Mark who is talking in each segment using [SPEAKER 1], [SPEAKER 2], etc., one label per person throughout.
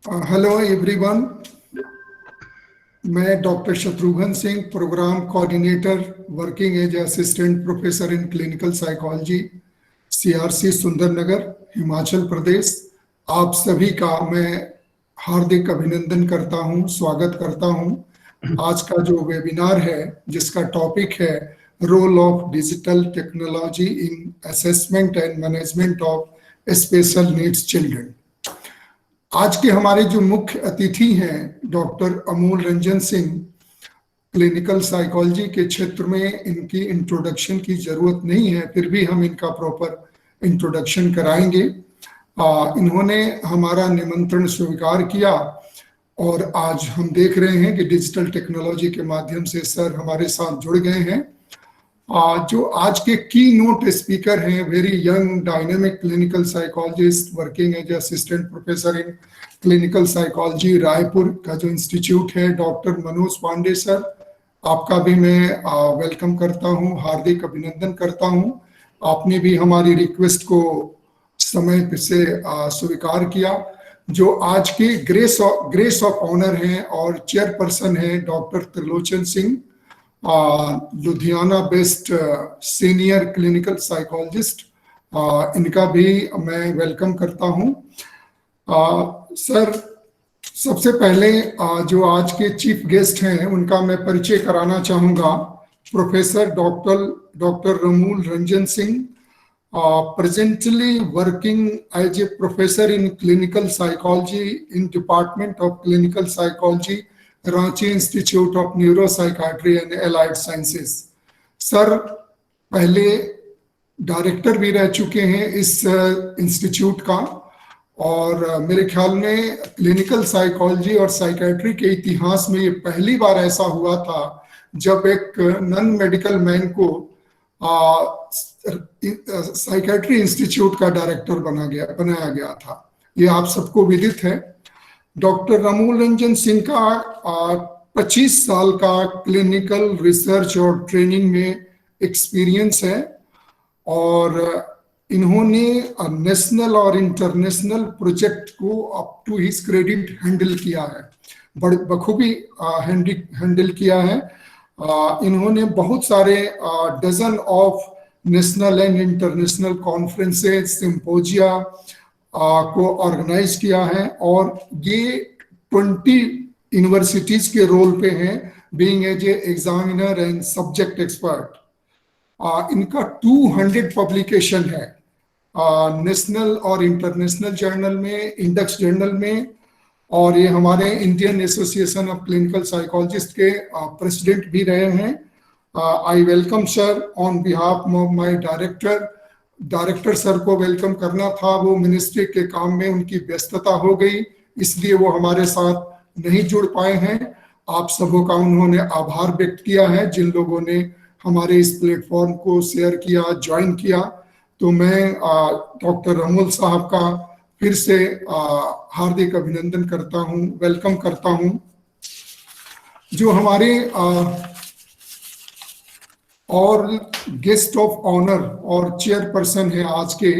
[SPEAKER 1] Hello everyone, मैं doctor Shatrughan Singh, programme coordinator, working as assistant professor in clinical psychology, CRC Sundarnagar, Himachal Pradesh. आप सभी का मैं हार्दिक अभिनंदन करता हूं, स्वागत करता हूं। आज का जो वेबिनार है, जिसका टॉपिक है role of digital technology in assessment and management of special needs children. आज के हमारे जो मुख्य अतिथि हैं doctor Amul Ranjan Singh. Clinical psychology के क्षेत्र में इनकी इंट्रोडक्शन की जरूरत नहीं है, फिर भी हम इनका प्रॉपर इंट्रोडक्शन कराएंगे। इन्होंने हमारा निमंत्रण स्वीकार किया और आज हम देख रहे हैं कि डिजिटल टेक्नोलॉजी के माध्यम से सर हमारे साथ जुड़ गए हैं। जो आज के की नोट स्पीकर हैं, very young dynamic clinical psychologist, working as assistant professor in clinical psychology, Raipur का जो इंस्टीट्यूट है, डॉक्टर मनोज पांडे सर। आपका भी मैं वेलकम करता हूं, हार्दिक अभिनंदन करता हूं। आपने भी हमारी रिक्वेस्ट को समय से स्वीकार किया। जो आज के ग्रेस ऑफ ऑनर हैं और चेयरपर्सन हैं doctor Trilochan Singh, Ludhiana based senior clinical psychologist. इनका भी मैं वेलकम करता हूं। सर, सबसे पहले जो आज के चीफ गेस्ट हैं उनका मैं परिचय कराना चाहूँगा। Professor doctor Amul Ranjan Singh, presently working as a professor in clinical psychology in Department of Clinical Psychology, Ranchi institute of neuro psychiatry and allied sciences. Sir पहले डायरेक्टर भी रह चुके हैं इस इंस्टीट्यूट का, और मेरे ख्याल में क्लिनिकल साइकोलॉजी और साइकाट्री के इतिहास में ये पहली बार ऐसा हुआ था जब एक नॉन मेडिकल मैन को साइकाट्री इंस्टीट्यूट का डायरेक्टर बनाया गया था। ये आप सबको विदित है। डॉक्टर अमूल रंजन सिंह का 25 साल का क्लिनिकल रिसर्च और ट्रेनिंग में एक्सपीरियंस है, और इन्होंने नेशनल और इंटरनेशनल प्रोजेक्ट को up to his credit handle किया है, बखूबी हैंडल किया है। इन्होंने बहुत सारे dozen of national and international conferences, symposia को ऑर्गेनाइज किया है, और ये 20 यूनिवर्सिटीज के रोल पे हैं, being as a examiner and subject expert. इनका 200 पब्लिकेशन है नेशनल और इंटरनेशनल जर्नल में, इंडेक्स जर्नल में, और ये हमारे Indian association of clinical psychologist के प्रेसिडेंट भी रहे हैं। I welcome sir on behalf of my director sir को वेलकम करना था, वो मिनिस्ट्री के काम में उनकी व्यस्तता हो गई, इसलिए वो हमारे साथ नहीं जुड़ पाए हैं। आप सबों का उन्होंने आभार व्यक्त किया है, जिन लोगों ने हमारे इस प्लेटफॉर्म को शेयर किया, ज्वाइन किया। तो मैं डॉक्टर अमूल साहब का फिर से हार्दिक अभिनंदन करता हूं, वेलकम करता हूं। जो हमारे और गेस्ट ऑफ ऑनर और चेयरपर्सन है आज के,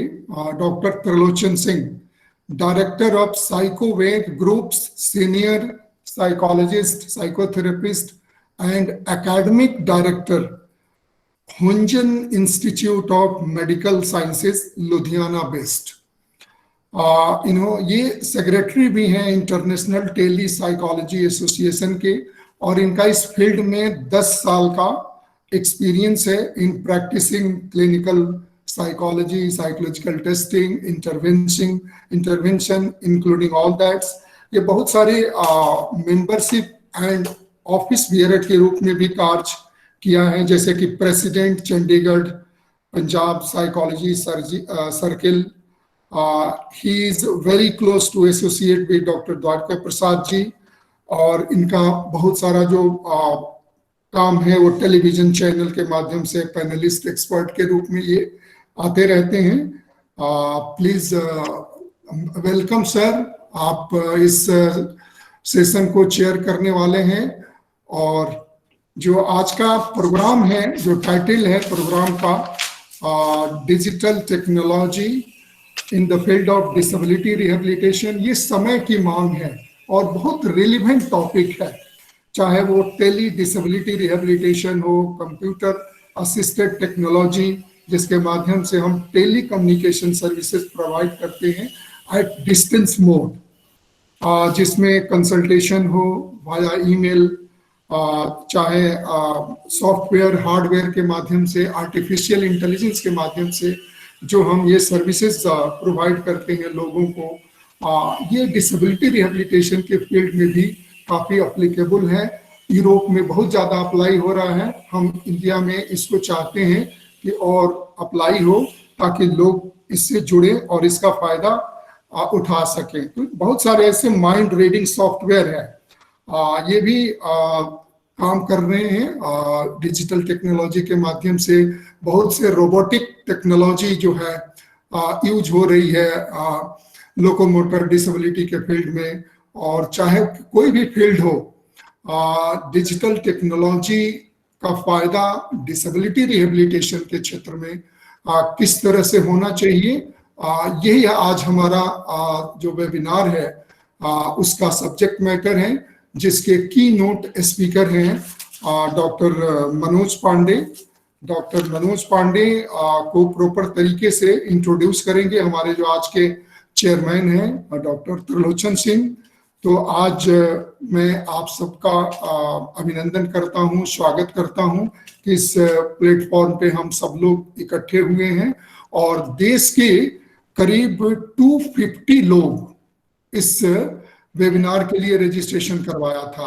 [SPEAKER 1] doctor Trilochan Singh, director of Psychowave groups, senior psychologist, psychotherapist and academic director, Hunjan institute of medical sciences, Ludhiana based. ये सेक्रेटरी भी हैं इंटरनेशनल टेली साइकोलॉजी एसोसिएशन के, और इनका इस फील्ड में 10 साल का एक्सपीरियंस है in practising clinical psychology, psychological testing, intervention including all that's. ये बहुत सारे मेंबरशिप एंड ऑफिस बियरर के रूप में भी कार्य किया है, जैसे कि president Chandigarh Punjab psychology circle. He is very close to associate with doctor Dwarka Prasad ji, और इनका बहुत सारा जो काम है वो टेलीविजन चैनल के माध्यम से पैनलिस्ट एक्सपर्ट के रूप में ये आते रहते हैं। प्लीज वेलकम सर, आप इस सेशन को चेयर करने वाले हैं। और जो आज का प्रोग्राम है, जो टाइटल है प्रोग्राम का, digital technology in the field of disability rehabilitation, ये समय की मांग है और बहुत रिलेवेंट टॉपिक है। चाहे वो टेली डिसेबिलिटी रिहेबिलिटेशन हो, कंप्यूटर असिस्टेड टेक्नोलॉजी जिसके माध्यम से हम टेली कम्युनिकेशन सर्विसेज प्रोवाइड करते हैं एट डिस्टेंस मोड, जिसमें कंसल्टेशन हो वाया ईमेल, चाहे सॉफ्टवेयर हार्डवेयर के माध्यम से, आर्टिफिशियल इंटेलिजेंस के माध्यम से जो हम ये सर्विसेज प्रोवाइड करते हैं लोगों को, ये डिसेबिलिटी रिहेबिलिटेशन के फील्ड में भी काफ़ी अप्लीकेबल है। यूरोप में बहुत ज़्यादा अप्लाई हो रहा है, हम इंडिया में इसको चाहते हैं कि और अप्लाई हो ताकि लोग इससे जुड़े और इसका फायदा उठा सकें। तो बहुत सारे ऐसे माइंड रीडिंग सॉफ्टवेयर है, ये भी काम कर रहे हैं डिजिटल टेक्नोलॉजी के माध्यम से। बहुत से रोबोटिक टेक्नोलॉजी जो है यूज हो रही है लोकोमोटर डिसेबिलिटी के फील्ड में, और चाहे कोई भी फील्ड हो, डिजिटल टेक्नोलॉजी का फायदा डिसेबिलिटी रिहेबिलिटेशन के क्षेत्र में किस तरह से होना चाहिए, यही आज हमारा जो वेबिनार है उसका सब्जेक्ट मैटर है, जिसके की नोट स्पीकर हैं डॉक्टर मनोज पांडे। डॉक्टर मनोज पांडे को प्रॉपर तरीके से इंट्रोड्यूस करेंगे हमारे जो आज के चेयरमैन हैं डॉक्टर त्रिलोचन सिंह। तो आज मैं आप सबका अभिनंदन करता हूं, स्वागत करता हूं कि इस प्लेटफॉर्म पे हम सब लोग इकट्ठे हुए हैं और देश के करीब 250 लोग इस वेबिनार के लिए रजिस्ट्रेशन करवाया था।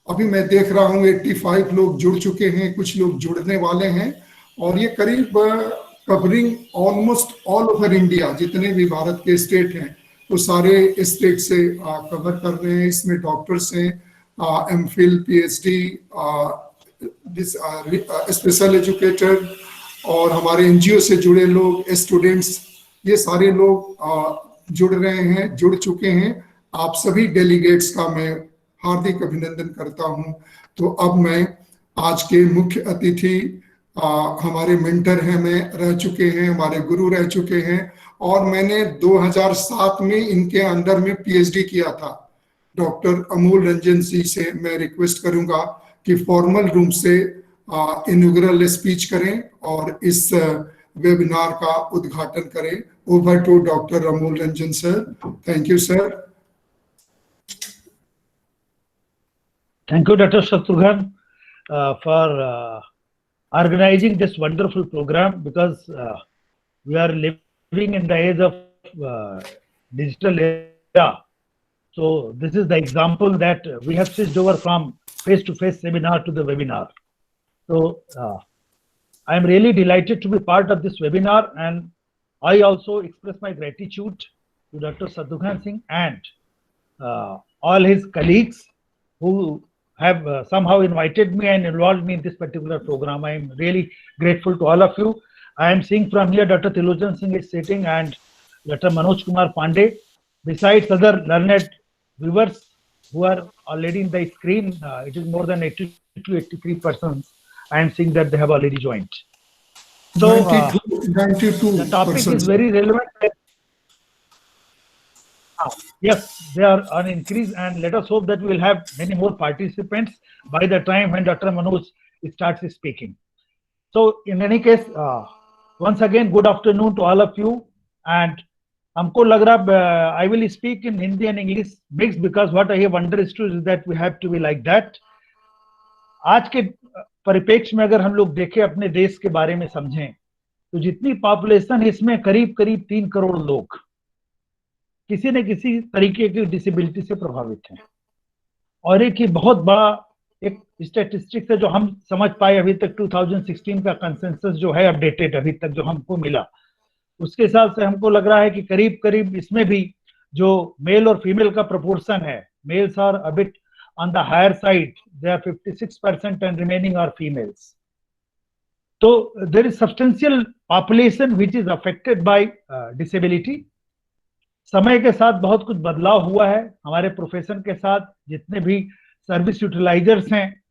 [SPEAKER 1] अभी मैं देख रहा हूं 85 लोग जुड़ चुके हैं, कुछ लोग जुड़ने वाले हैं, और ये करीब covering almost all over India, जितने भी भारत के स्टेट हैं वो सारे स्टेट से कवर कर रहे हैं। इसमें डॉक्टर्स हैं, एमफिल, पीएचडी, स्पेशल एजुकेटर, और हमारे एनजीओ से जुड़े लोग, स्टूडेंट्स, ये सारे लोग जुड़ रहे हैं, जुड़ चुके हैं। आप सभी डेलीगेट्स का मैं हार्दिक अभिनंदन करता हूं। तो अब मैं आज के मुख्य अतिथि, हमारे मेंटर हैं, मैं रह चुके हैं, हमारे गुरु रह चुके हैं, और मैंने 2007 में इनके अंडर में पीएचडी किया था। डॉक्टर अमूल रंजन जी से मैं रिक्वेस्ट करूंगा कि फॉर्मल रूम से इनॉग्रल स्पीच करें और इस वेबिनार का उद्घाटन करें। Over to doctor Amul Ranjan sir. Thank you sir.
[SPEAKER 2] Thank you, Dr. Shatrughan, for organizing this wonderful program, because we are living in the age of digital era. So this is the example that we have switched over from face-to-face seminar to the webinar. So I am really delighted to be part of this webinar, and I also express my gratitude to Dr. Shatrughan Singh and all his colleagues who have somehow invited me and involved me in this particular program. I am really grateful to all of you. I am seeing from here Dr. Tilochan Singh is sitting and Dr. Manoj Kumar Pandey, besides other learned viewers who are already in the screen. It is more than 80 to 83 persons. I am seeing that they have already joined. So
[SPEAKER 1] 92
[SPEAKER 2] the topic is very relevant. Yes, they are on increase, and let us hope that we will have many more participants by the time when Dr. Manoj starts speaking. So in any case, once again, good afternoon to all of you. And हमको लग रहा I will speak in Hindi and English mixed, because what I have understood is that we have to be like that. आज के परिप्रेक्ष्य में अगर हम लोग देखें, अपने देश के बारे में समझें, तो जितनी पॉपुलेशन है इसमें करीब करीब 3 करोड़ लोग किसी न किसी तरीके की डिसेबिलिटी से प्रभावित हैं। और एक ही बहुत बड़ा एक स्टैटिस्टिक्स है जो हम समझ पाए अभी तक, 2016 का कंसेंसस जो है अपडेटेड अभी तक जो हमको मिला, उसके हिसाब से हमको लग रहा है कि करीब करीब इसमें भी जो मेल और फीमेल का प्रोपोर्शन है, males are a bit on the higher side, they are 56% and remaining are females. तो there is substantial population which is affected by disability. समय के साथ बहुत कुछ बदलाव हुआ है हमारे प्रोफेशन के साथ। जितने भी सर्विस यूटिलाइजर्स हैं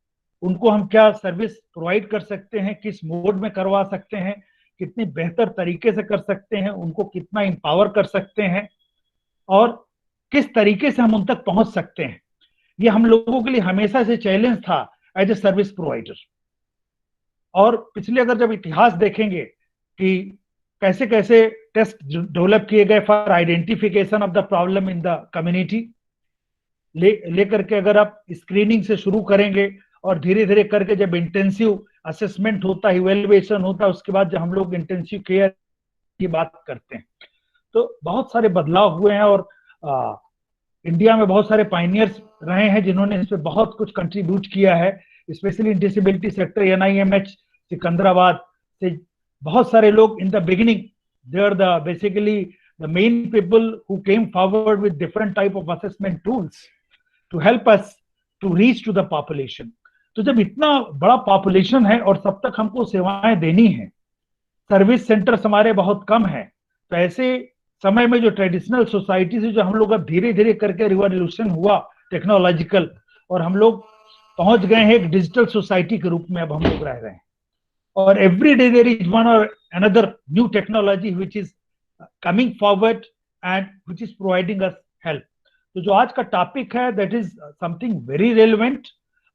[SPEAKER 2] उनको हम क्या सर्विस प्रोवाइड कर सकते हैं, किस मोड में करवा सकते हैं, कितनी बेहतर तरीके से कर सकते हैं, उनको कितना एम्पावर कर सकते हैं और किस तरीके से हम उन तक पहुंच सकते हैं। ये हम लोगों के लिए हमेशा से चैलेंज था एज ए सर्विस प्रोवाइडर। और पिछले अगर जब इतिहास देखेंगे कि कैसे कैसे टेस्ट डेवलप किए गए for identification of the problem in the community, लेकर के अगर आप स्क्रीनिंग से शुरू करेंगे और धीरे धीरे करके जब इंटेंसिव असेसमेंट होता है, इवेल्युएशन होता है, उसके बाद जब हम लोग इंटेंसिव केयर की बात करते हैं, तो बहुत सारे बदलाव हुए हैं। और इंडिया में बहुत सारे पायनियर्स रहे हैं जिन्होंने इस पे बहुत कुछ कंट्रीब्यूट किया है, specially in disability sector. NIMH Secunderabad से बहुत सारे लोग in the beginning, they are the basically the main people who came forward with different type of assessment tools to help us to reach to the population. तो जब इतना बड़ा population है और सब तक हमको सेवाएं देनी है, सर्विस सेंटर्स हमारे बहुत कम है, तो ऐसे समय में जो ट्रेडिशनल सोसाइटी से जो हम लोग अब धीरे धीरे करके रिवॉल्यूशन हुआ टेक्नोलॉजिकल, और हम लोग पहुंच गए हैं एक डिजिटल सोसाइटी के रूप में अब हम लोग रह रहे हैं। और every day there is one और another new technology which is coming forward and which is providing us help. तो जो आज का टॉपिक है that is something very relevant.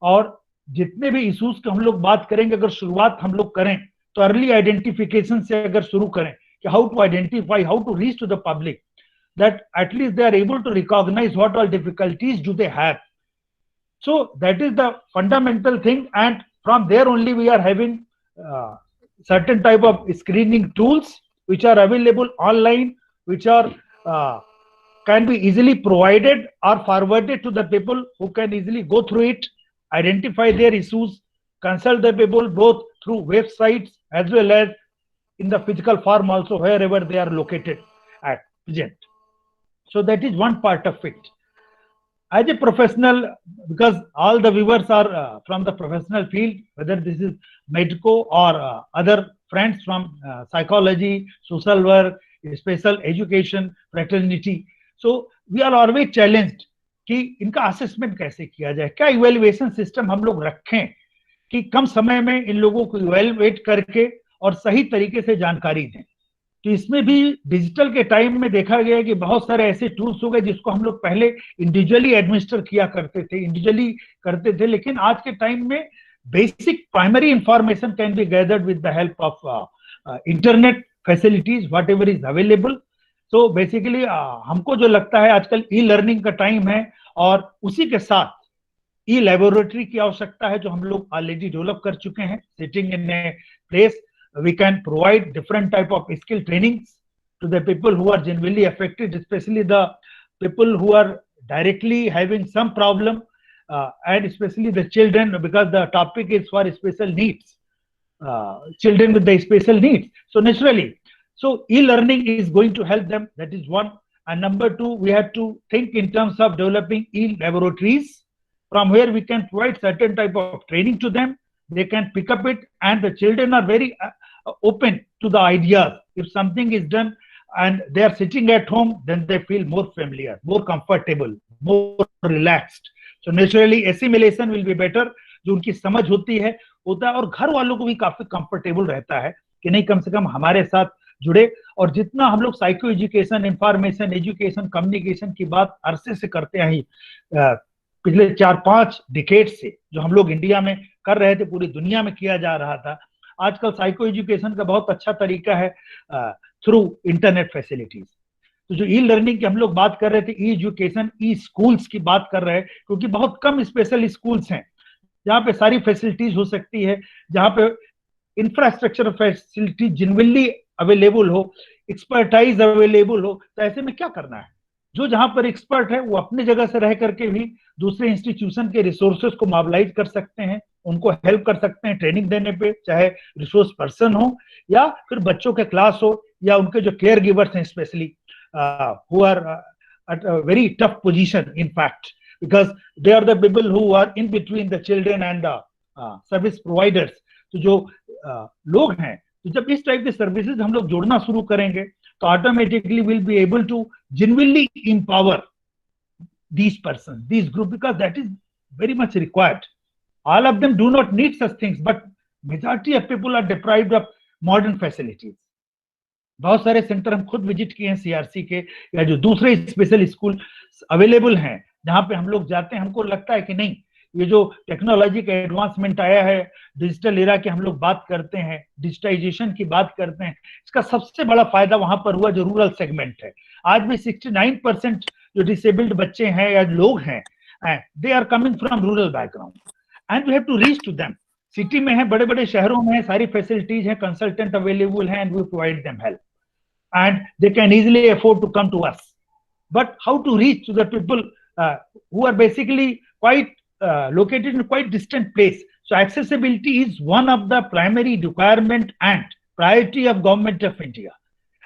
[SPEAKER 2] और जितने भी इश्यूज की हम लोग बात करेंगे, अगर शुरुआत हम लोग करें तो अर्ली आइडेंटिफिकेशन से अगर शुरू करें कि how to identify, how to reach to the public, that at least they are able to recognize what all difficulties do they have. So that is the fundamental thing, and from there only we are having certain type of screening tools which are available online, which are can be easily provided or forwarded to the people who can easily go through it, identify their issues, consult the people both through websites as well as in the physical form also wherever they are located at present. So that is one part of it. As a professional, because all the viewers are from the professional field, whether this is medico or other friends from psychology, social work, special education, fraternity, so we are always challenged कि इनका assessment कैसे किया जाए, क्या evaluation system हम लोग रखें कि कम समय में इन लोगों को इवेल्युएट करके और सही तरीके से जानकारी दें। तो इसमें भी डिजिटल के टाइम में देखा गया है कि बहुत सारे ऐसे टूल्स हो गए जिसको हम लोग पहले इंडिविजुअली एडमिनिस्टर किया करते थे, इंडिविजुअली करते थे, लेकिन आज के टाइम में basic primary information can be gathered with the help of internet facilities what ever is available. तो बेसिकली हमको जो लगता है आजकल ई लर्निंग का टाइम है और उसी के साथ ई लेबोरेटरी की आवश्यकता है जो हम लोग ऑलरेडी डेवलप कर चुके हैं। Sitting in a place we can provide different type of skill trainings to the people who are genuinely affected, especially the people who are directly having some problem, and especially the children, because the topic is for special needs, children with the special needs. So naturally, so e-learning is going to help them. That is one. And number two, we have to think in terms of developing e-laboratories from where we can provide certain type of training to them. They can pick up it, and the children are very open to the ideas. If something is done and they are sitting at home, then they feel more familiar, more comfortable, more relaxed. So naturally assimilation will be better. जो उनकी समझ होती है होता है, और घर वालों को भी काफी कंफर्टेबल रहता है कि नहीं, कम से कम हमारे साथ जुड़े। और जितना हम लोग psycho education, information education, communication की बात अरसे से करते हैं, पिछले 4-5 डिकेड से जो हम लोग इंडिया में कर रहे थे, पूरी दुनिया में किया जा रहा था। आजकल साइको एजुकेशन का बहुत अच्छा तरीका है थ्रू इंटरनेट फैसिलिटीज। तो जो ई लर्निंग की हम लोग बात कर रहे थे, ई एजुकेशन, ई स्कूल्स की बात कर रहे हैं, क्योंकि बहुत कम स्पेशल स्कूल्स हैं जहाँ पे सारी फैसिलिटीज हो सकती है, जहाँ पे इंफ्रास्ट्रक्चर फैसिलिटी जेन्युइनली अवेलेबल हो, एक्सपर्टाइज अवेलेबल हो। तो ऐसे में क्या करना है, जो जहां पर एक्सपर्ट है वो अपने जगह से रह करके भी दूसरे इंस्टीट्यूशन के रिसोर्सेज को मोबिलाइज कर सकते हैं, उनको हेल्प कर सकते हैं ट्रेनिंग देने पे, चाहे रिसोर्स पर्सन हो या फिर बच्चों के क्लास हो या उनके जो केयर गिवर्स हैं, specially who are at a very tough position in fact, because they are the people who are in between the children and the service providers. तो जो लोग हैं, तो जब इस टाइप के सर्विसेज हम लोग जोड़ना शुरू करेंगे तो automatically will be able to genuinely empower these persons, these group, because that is very much required. All of them do not need such things, but majority of people are deprived of modern facilities. बहुत सारे centre हम खुद visit किए हैं CRC के, या जो दूसरे स्पेशल स्कूल अवेलेबल हैं, जहां पे हम लोग जाते हैं, हमको लगता है कि नहीं, ये जो टेक्नोलॉजी का एडवांसमेंट आया है, डिजिटल एरा की हम लोग बात करते हैं, डिजिटाइजेशन की बात करते हैं, इसका सबसे बड़ा फायदा वहां पर हुआ जो रूरल सेगमेंट है। आज भी 69% जो डिसेबल्ड बच्चे हैं या लोग हैं, they are coming from rural background, and we have to reach to them. City में है, बड़े बड़े शहरों में है, सारी फैसिलिटीज है, कंसल्टेंट अवेलेबल है, and we provide them help, and they can easily afford to come to us. But how to reach to the people who are basically quite located in a quite distant place? So accessibility is one of the primary requirement and priority of Government of India,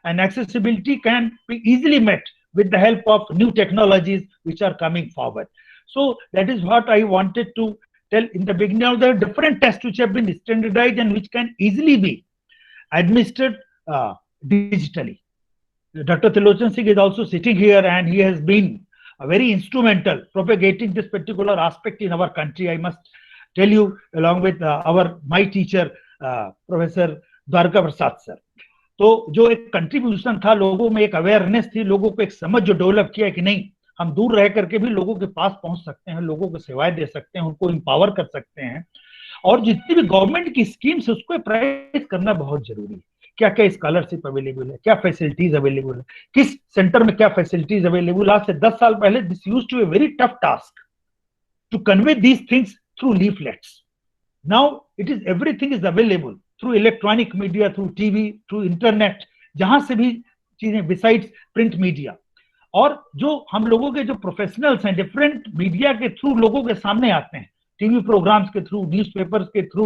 [SPEAKER 2] and accessibility can be easily met with the help of new technologies which are coming forward. So that is what I wanted to tell in the beginning. Now there are different tests which have been standardized and which can easily be administered digitally. Dr. Tilochan Singh is also sitting here, and he has been very instrumental propagating this particular aspect in our country. I must tell you, along with my teacher, Professor Dwarka Prasad sir. तो जो एक contribution था, लोगों में एक awareness थी, लोगों को एक समझ जो डेवलप किया कि नहीं, हम दूर रह करके भी लोगों के पास पहुंच सकते हैं, लोगों को सेवाएं दे सकते हैं, उनको एम्पावर कर सकते हैं, और जितनी भी गवर्नमेंट की स्कीम्स उसको प्राइस करना बहुत जरूरी है। क्या क्या स्कॉलरशिप अवेलेबल है, क्या फैसिलिटीज अवेलेबल है, किस सेंटर में क्या फैसिलिटीज अवेलेबल। आज से 10 साल पहले this used to be a very tough task to convey these things through leaflets. Now it is, everything is available through electronic media, through TV, through internet, जहां से भी चीजें, बिसाइड्स प्रिंट मीडिया। और जो हम लोगों के जो प्रोफेशनल्स हैं, डिफरेंट मीडिया के थ्रू लोगों के सामने आते हैं, टीवी प्रोग्राम्स के थ्रू, न्यूज़पेपर्स के थ्रू,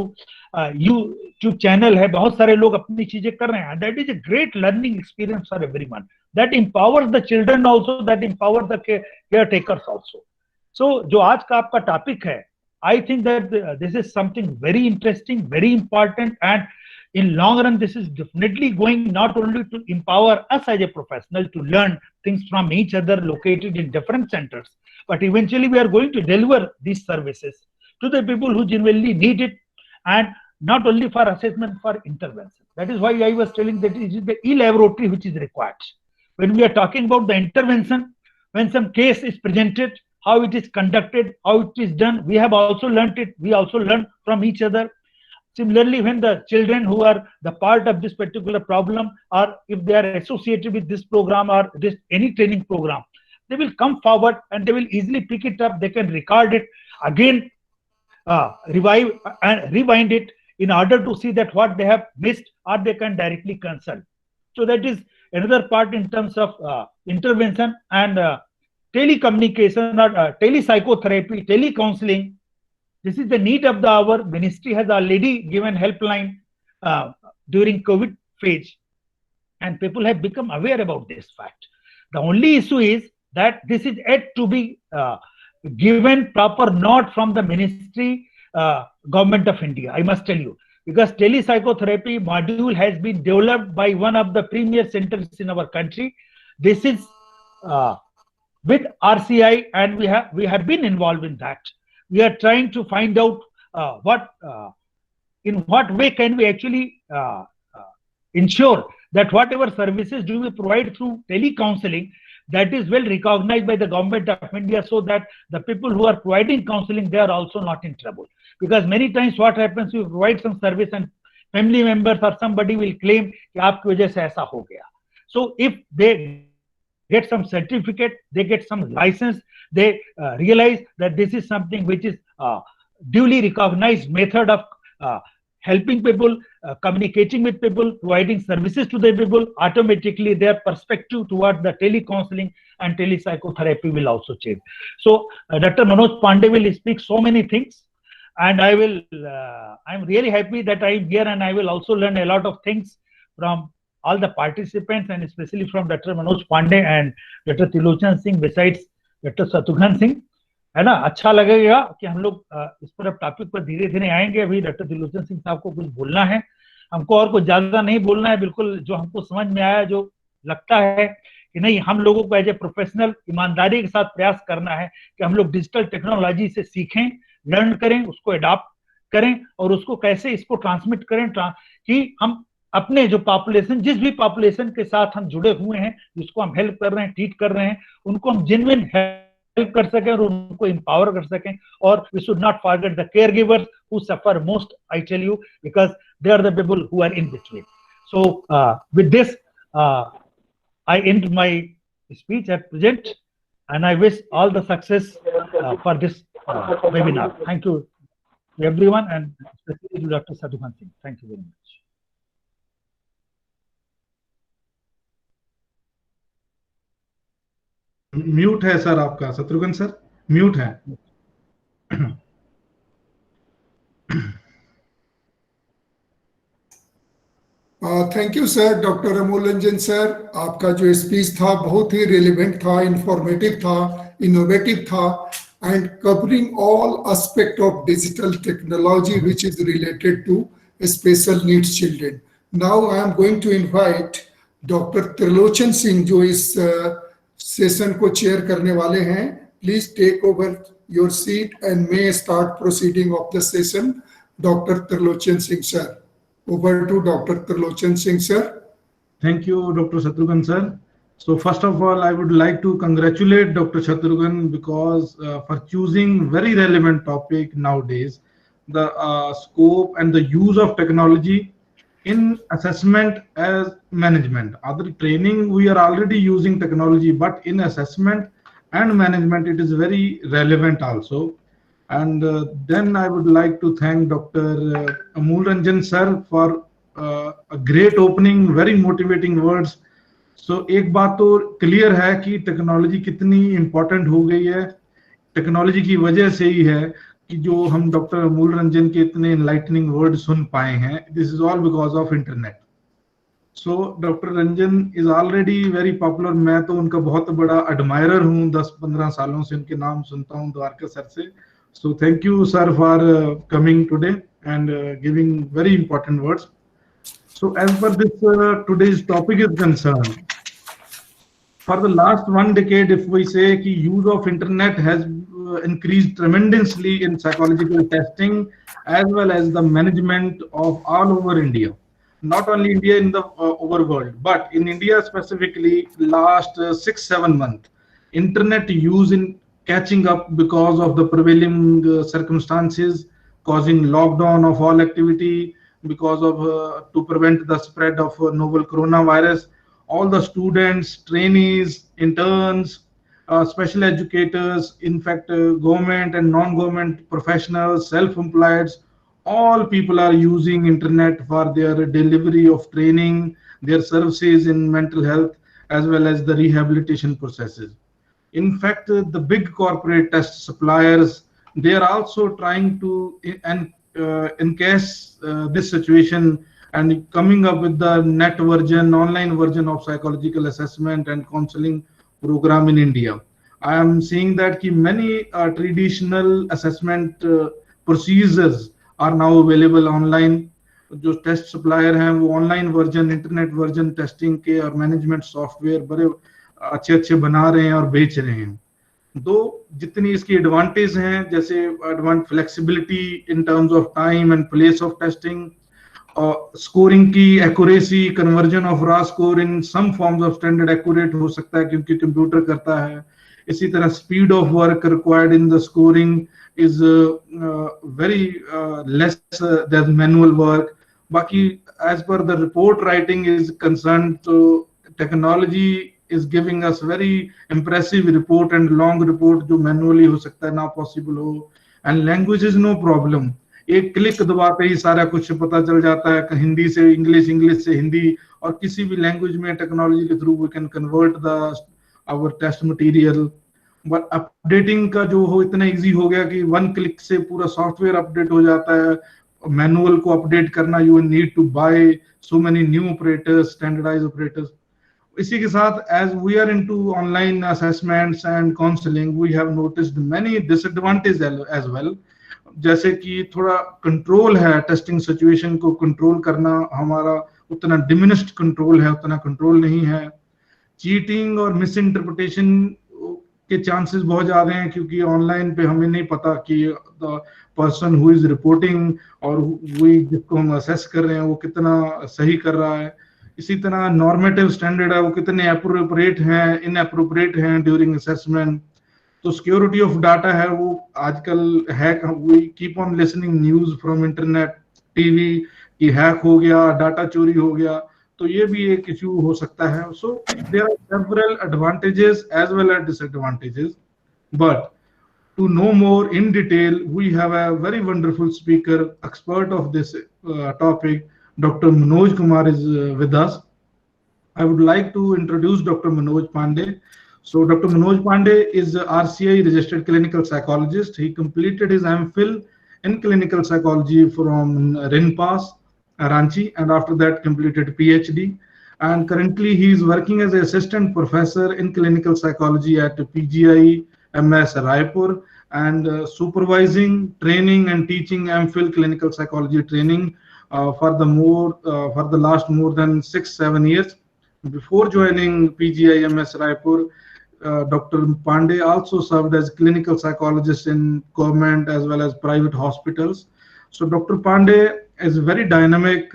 [SPEAKER 2] यूट्यूब चैनल है, बहुत सारे लोग अपनी चीजें कर रहे हैं। That is a great learning experience for everyone, that empowers the children also, that empowers the caretakers also. So जो आज का आपका टॉपिक है, I think that this is something very interesting, very important, and in long run this is definitely going not only to empower us as a professional to learn things from each other located in different centers, but eventually we are going to deliver these services to the people who genuinely need it, and not only for assessment, for intervention. That is why I was telling that it is the e-laboratory which is required. When we are talking about the intervention, when some case is presented, how it is conducted, how it is done, we have also learnt it, we also learn from each other. Similarly, when the children who are the part of this particular problem, or if they are associated with this program or this any training program, they will come forward and they will easily pick it up. They can record it again, revive and rewind it in order to see that what they have missed, or they can directly consult. So that is another part in terms of intervention and telecommunication or telepsychotherapy, telecounseling. This is the need of the hour. Ministry has already given helpline during COVID phase, and people have become aware about this fact. The only issue is that this is yet to be given proper nod from the ministry, Government of India, I must tell you, because telepsychotherapy module has been developed by one of the premier centers in our country. This is with RCI, and we have been involved in that. We are trying to find out in what way can we actually ensure that whatever services do we provide through telecounseling, that is well recognized by the Government of India, so that the people who are providing counseling, they are also not in trouble. Because many times what happens, you provide some service and family members or somebody will claim कि आपकी वजह से ऐसा हो गया. So if they get some certificate, they get some license, they realize that this is something which is duly recognized method of helping people, communicating with people, providing services to the people, automatically their perspective towards the telecounseling and telepsychotherapy will also change. So Dr. Manoj Pandey will speak so many things, and I'm really happy that I'm here, and I will also learn a lot of things from all the participants, and especially from Dr. Manoj Pandey and Dr. Tilochan Singh, besides Dr. Shatrughan Singh. है ना, अच्छा लगेगा कि हम लोग इस पर अब टॉपिक पर धीरे धीरे आएंगे। अभी डॉक्टर तिलोचन सिंह साहब को कुछ बोलना है, हमको और कुछ ज्यादा नहीं बोलना है, बिल्कुल जो हमको समझ में आया, जो लगता है कि नहीं, हम लोगों को एज ए प्रोफेशनल ईमानदारी के साथ प्रयास करना है कि हम लोग डिजिटल टेक्नोलॉजी से सीखें, लर्न करें, उसको अडॉप्ट करें और उसको कैसे इसको ट्रांसमिट करें कि हम अपने जो पॉपुलेशन, जिस भी पॉपुलेशन के साथ हम जुड़े हुए हैं, जिसको हम हेल्प कर रहे हैं, ट्रीट कर रहे हैं, उनको हम जेन्युइन हेल्प कर सकें और उनको empower कर सकें. और we should not forget the caregivers who suffer most, I tell you, because they are the people who are in between. So with this, I end my speech at present, and I wish all the success for this webinar. Thank you to everyone, and especially to Dr. Sadhukan Singh. Thank you very much.
[SPEAKER 3] Mute है sir आपका, Shatrughan sir mute है.
[SPEAKER 1] Thank you sir, doctor Amul Ranjan sir. आपका जो speech था बहुत ही relevant था, informative था, innovative था, and covering all aspect of digital technology which is related to special needs children. Now I am going to invite Dr. Trilochan Singh जो इस session को चेयर करने वाले हैं. Please take over your seat and may start proceeding of the session. Dr. Trilochan Singh sir. Over to Dr. Trilochan Singh sir.
[SPEAKER 3] Thank you, Dr. Shatrughan sir. So first of all, I would like to congratulate Dr. Shatrughan because for choosing very relevant topic nowadays, the scope and the use of technology in assessment as management. Other training, we are already using technology, but in assessment and management, it is very relevant also. And then I would like to thank Dr. Amul Ranjan sir for a great opening, very motivating words. So एक बात तो clear है कि technology कितनी important हो गई है. Technology की वजह से ही है कि जो हम डॉक्टर अमूल रंजन के इतने एनलाइटनिंग वर्ड सुन पाए हैं. This is all because of internet. So doctor Ranjan is already very popular. मैं तो उनका बहुत बड़ा एडमायरर हूँ, 10-15 सालों से उनके नाम सुनता हूँ द्वारका सर से. So thank you sir for coming today and giving very important words. So as per this today's topic is concerned, for the last 1 decade, if we say कि use of internet has increased tremendously in psychological testing as well as the management of all over India. Not only India, in the over world, but in India specifically, last 6-7 months, internet use in catching up because of the prevailing circumstances, causing lockdown of all activity, because of to prevent the spread of novel coronavirus. All the students, trainees, interns, special educators, in fact government and non-government professionals, self-employed, all people are using internet for their delivery of training, their services in mental health as well as the rehabilitation processes. In fact, the big corporate test suppliers, they are also trying to encase this situation and coming up with the net version, online version of psychological assessment and counseling program in India. I am seeing that ki many traditional assessment procedures are now available online. जो test supplier हैं वो online version, internet version testing के और management software बड़े अच्छे बना रहे हैं और बेच रहे हैं. दो जितनी इसकी एडवांटेज हैं, जैसे advance flexibility in terms of time and place of testing, और स्कोरिंग की accuracy, conversion of raw score in some forms of standard accurate हो सकता है क्योंकि कंप्यूटर करता है. इसी तरह speed of work required in the scoring is very less than manual work. बाकी as per the report writing is concern, तो technology is giving us very impressive report and long report जो manually हो सकता है ना possible हो. and language is no problem. एक click दबाते ही सारा कुछ पता चल जाता है, हिंदी से इंग्लिश, इंग्लिश से हिंदी, और किसी भी लैंग्वेज में टेक्नोलॉजी के through we can convert the our test material. But updating का जो हो इतना इजी हो गया कि 1 क्लिक से पूरा सॉफ्टवेयर अपडेट हो जाता है. मैनुअल को अपडेट करना, you need to buy so many new operators, standardize operators. इसी के साथ as we are into online assessments and counselling, we have noticed many disadvantage as well. जैसे कि थोड़ा कंट्रोल है, टेस्टिंग सिचुएशन को कंट्रोल करना हमारा उतना डिमिनिश्ड कंट्रोल है, उतना कंट्रोल नहीं है. चीटिंग और मिस इंटरप्रिटेशन के चांसेस बहुत ज्यादा हैं, क्योंकि ऑनलाइन पे हमें नहीं पता कि the person who is reporting और वही जिसको हम असेस कर रहे हैं वो कितना सही कर रहा है। इसी तरह नॉर्मेटिव स्टैंडर्ड है वो कितने अप्रोप्रिएट हैं, इनअप्रोप्रिएट हैं ड्यूरिंग असेसमेंट। तो सिक्योरिटी ऑफ डाटा है वो आजकल hack, we keep on listening news from internet, TV कि हैक हो गया, डाटा चोरी हो गया, तो ये भी एक इश्यू हो सकता है। So there are several advantages as well as disadvantages, but to know more in detail, we have a very wonderful speaker, expert of this topic. Dr. Manoj Kumar is with us. I would like to introduce Dr. Manoj Pandey. So Dr. Manoj Pandey is a RCI registered clinical psychologist. He completed his MPhil in clinical psychology from RINPAS, Ranchi, and after that completed PhD. And currently he is working as an assistant professor in clinical psychology at PGI MS Raipur, and supervising training and teaching MPhil clinical psychology training for the last more than 6-7 years. Before joining PGI MS Raipur, Dr. Pandey also served as clinical psychologist in government as well as private hospitals. So Dr. Pandey is a very dynamic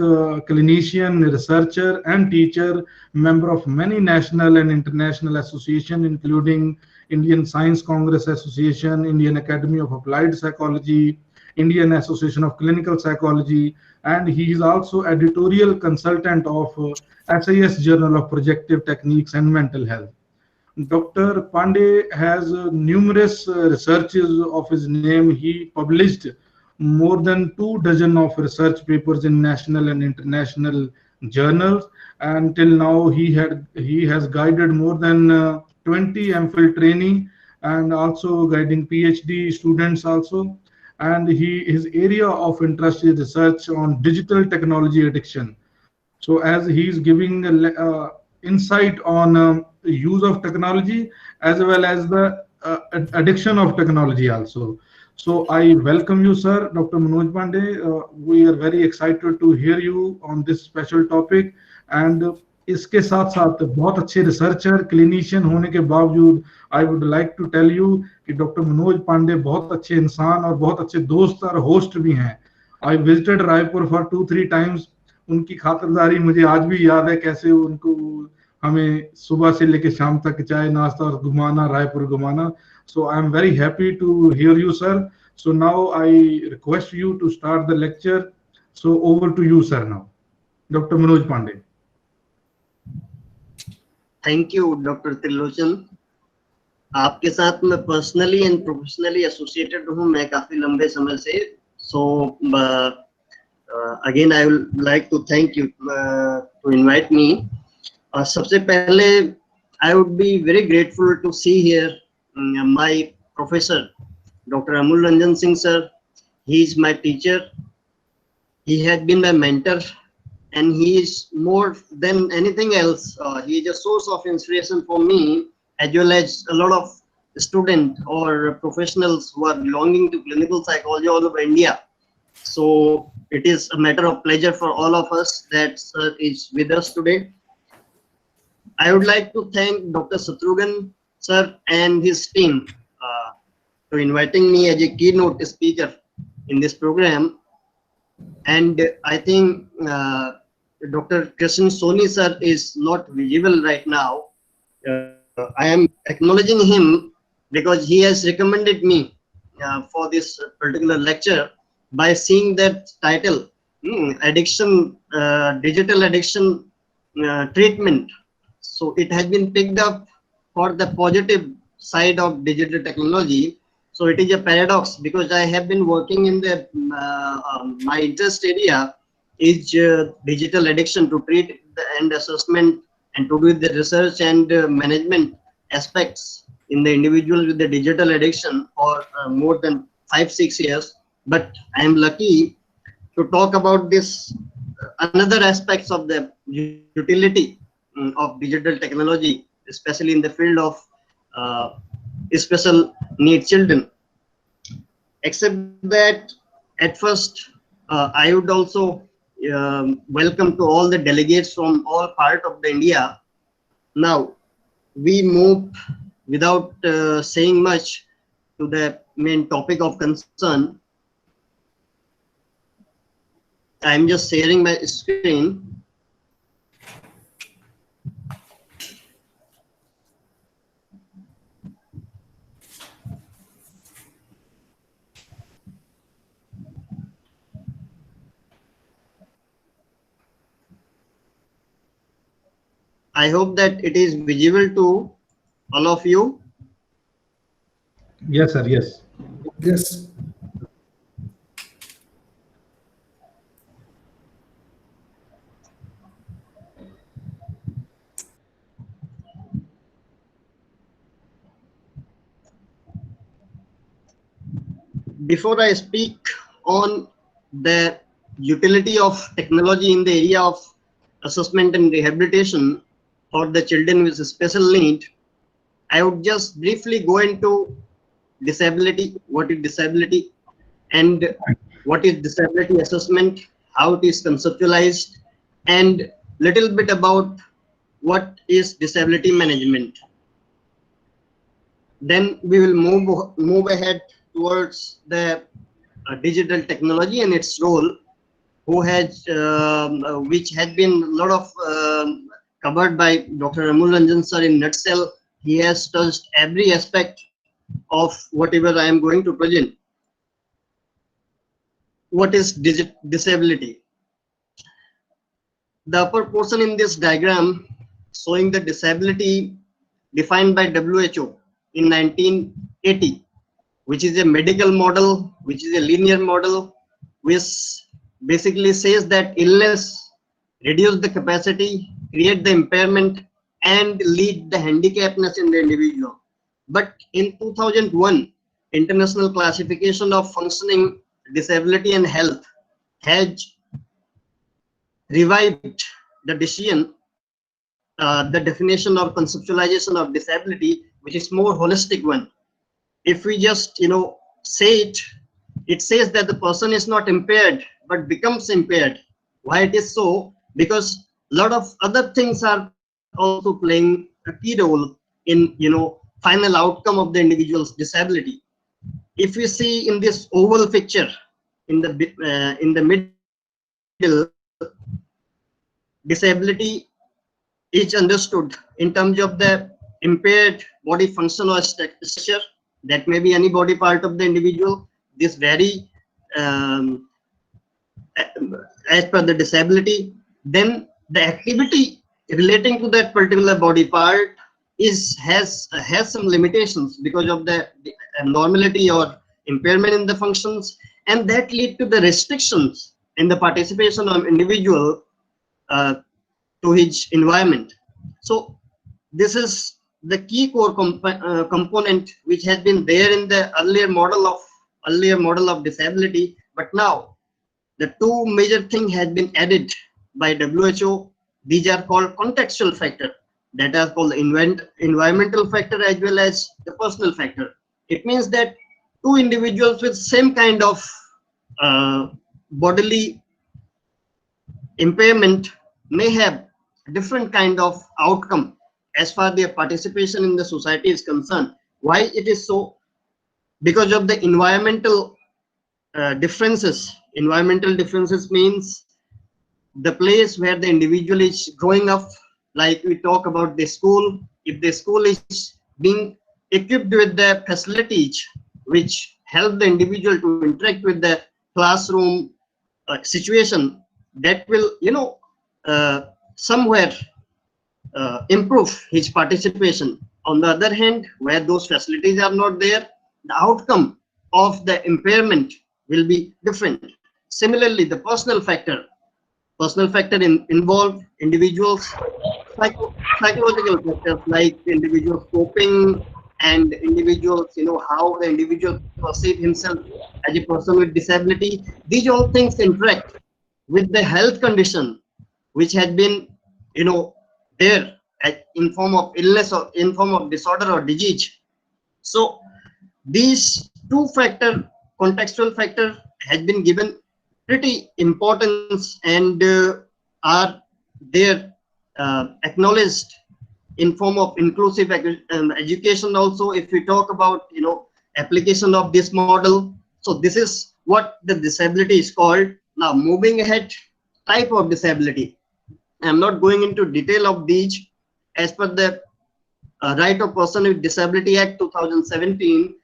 [SPEAKER 3] clinician, researcher and teacher, member of many national and international associations including Indian Science Congress Association, Indian Academy of Applied Psychology, Indian Association of Clinical Psychology, and he is also editorial consultant of SIS Journal of Projective Techniques and Mental Health. Dr. Pandey has numerous researches of his name. He published more than 24 of research papers in national and international journals. Until now, he has guided more than 20 MPhil training and also guiding PhD students also. And his area of interest is research on digital technology addiction. So as he is giving insight on use of technology as well as the addiction of technology also. So I welcome you, sir, Dr. Manoj Pandey. We are very excited to hear you on this special topic. And इसके साथ साथ बहुत अच्छे researcher clinician होने के बावजूद I would like to tell you कि doctor Manoj Pande बहुत अच्छे इंसान और बहुत अच्छे दोस्त और होस्ट भी हैं। I visited Raipur for 2-3 times. उनकी खातिरदारी मुझे आज भी याद है, कैसे उनको हमें सुबह से लेकर शाम तक चाय नाश्ता और घुमाना, रायपुर घुमाना। So I am very happy to hear you sir. So now I request you to start the lecture. So over to you sir now, doctor Manoj Pande.
[SPEAKER 4] Thank you doctor Trilochan. आपके साथ मैं पर्सनली एंड प्रोफेशनली एसोसिएटेड हूँ मैं काफी लंबे समय से। So again I would like to thank you to invite me. सबसे पहले I would be very grateful to see here my professor doctor Amul Ranjan Singh sir. He is my teacher, he had been my mentor, and he is more than anything else. He is a source of inspiration for me, as well as a lot of students or professionals who are belonging to clinical psychology all over India. So it is a matter of pleasure for all of us that sir is with us today. I would like to thank Dr. Shatrughan sir and his team for inviting me as a keynote speaker in this program. And I think Dr. Krishnan Soni sir is not visible right now. I am acknowledging him because he has recommended me for this particular lecture by seeing that title, addiction, digital addiction treatment. So it has been picked up for the positive side of digital technology. So it is a paradox because I have been working in the my interest area is digital addiction, to treat the and assessment and to do the research and management aspects in the individual with the digital addiction for more than 5-6 years. But I am lucky to talk about this another aspects of the utility of digital technology, especially in the field of special needs children. Except that at first I would also welcome to all the delegates from all part of the India. Now we move without saying much to the main topic of concern, I'm just sharing my screen. I hope that it is visible to all of you.
[SPEAKER 3] Yes, sir. Yes.
[SPEAKER 1] Yes.
[SPEAKER 4] Before I speak on the utility of technology in the area of assessment and rehabilitation for the children with special need, I would just briefly go into disability, what is disability, and what is disability assessment, how it is conceptualized, and little bit about what is disability management. Then we will move ahead towards the digital technology and its role, which has been a lot of covered by Dr. Amul Ranjan sir in nutshell. He has touched every aspect of whatever I am going to present. What is disability? The upper portion in this diagram showing the disability defined by WHO in 1980, which is a medical model, which is a linear model, which basically says that illness reduce the capacity, create the impairment, and lead the handicapness in the individual. But in 2001, International Classification of Functioning, Disability and Health has revived the decision, the definition or conceptualization of disability, which is more holistic one. If we just say it says that the person is not impaired but becomes impaired. Why it is so? Because a lot of other things are also playing a key role in final outcome of the individual's disability. If we see in this oval picture in the middle, disability is understood in terms of the impaired body function or stature. That may be any body part of the individual. This vary as per the disability. Then the activity relating to that particular body part has some limitations because of the abnormality or impairment in the functions, and that lead to the restrictions in the participation of individual to his environment. So this is the key core component which has been there in the earlier model of disability, but now the two major things has been added by WHO. These are called contextual factor, that are called environmental factor as well as the personal factor. It means that two individuals with same kind of bodily impairment may have different kind of outcome as far their participation in the society is concerned. Why it is so? Because of the environmental differences. Environmental differences means the place where the individual is growing up. Like we talk about the school, if the school is being equipped with the facilities which help the individual to interact with the classroom situation, that will somewhere improve his participation. On the other hand, where those facilities are not there, the outcome of the impairment will be different. Similarly, the personal factor involve individuals psychological factors like individual coping and individuals, how the individual perceive himself as a person with disability. These all things interact with the health condition which has been there in form of illness or in form of disorder or disease. So these two factor, contextual factor, has been given pretty importance and are there acknowledged in form of inclusive education also. If we talk about, you know, application of this model, so this is what the disability is called. Now moving ahead, type of disability. I'm not going into detail of these. As per the Right of Person with Disability Act 2017,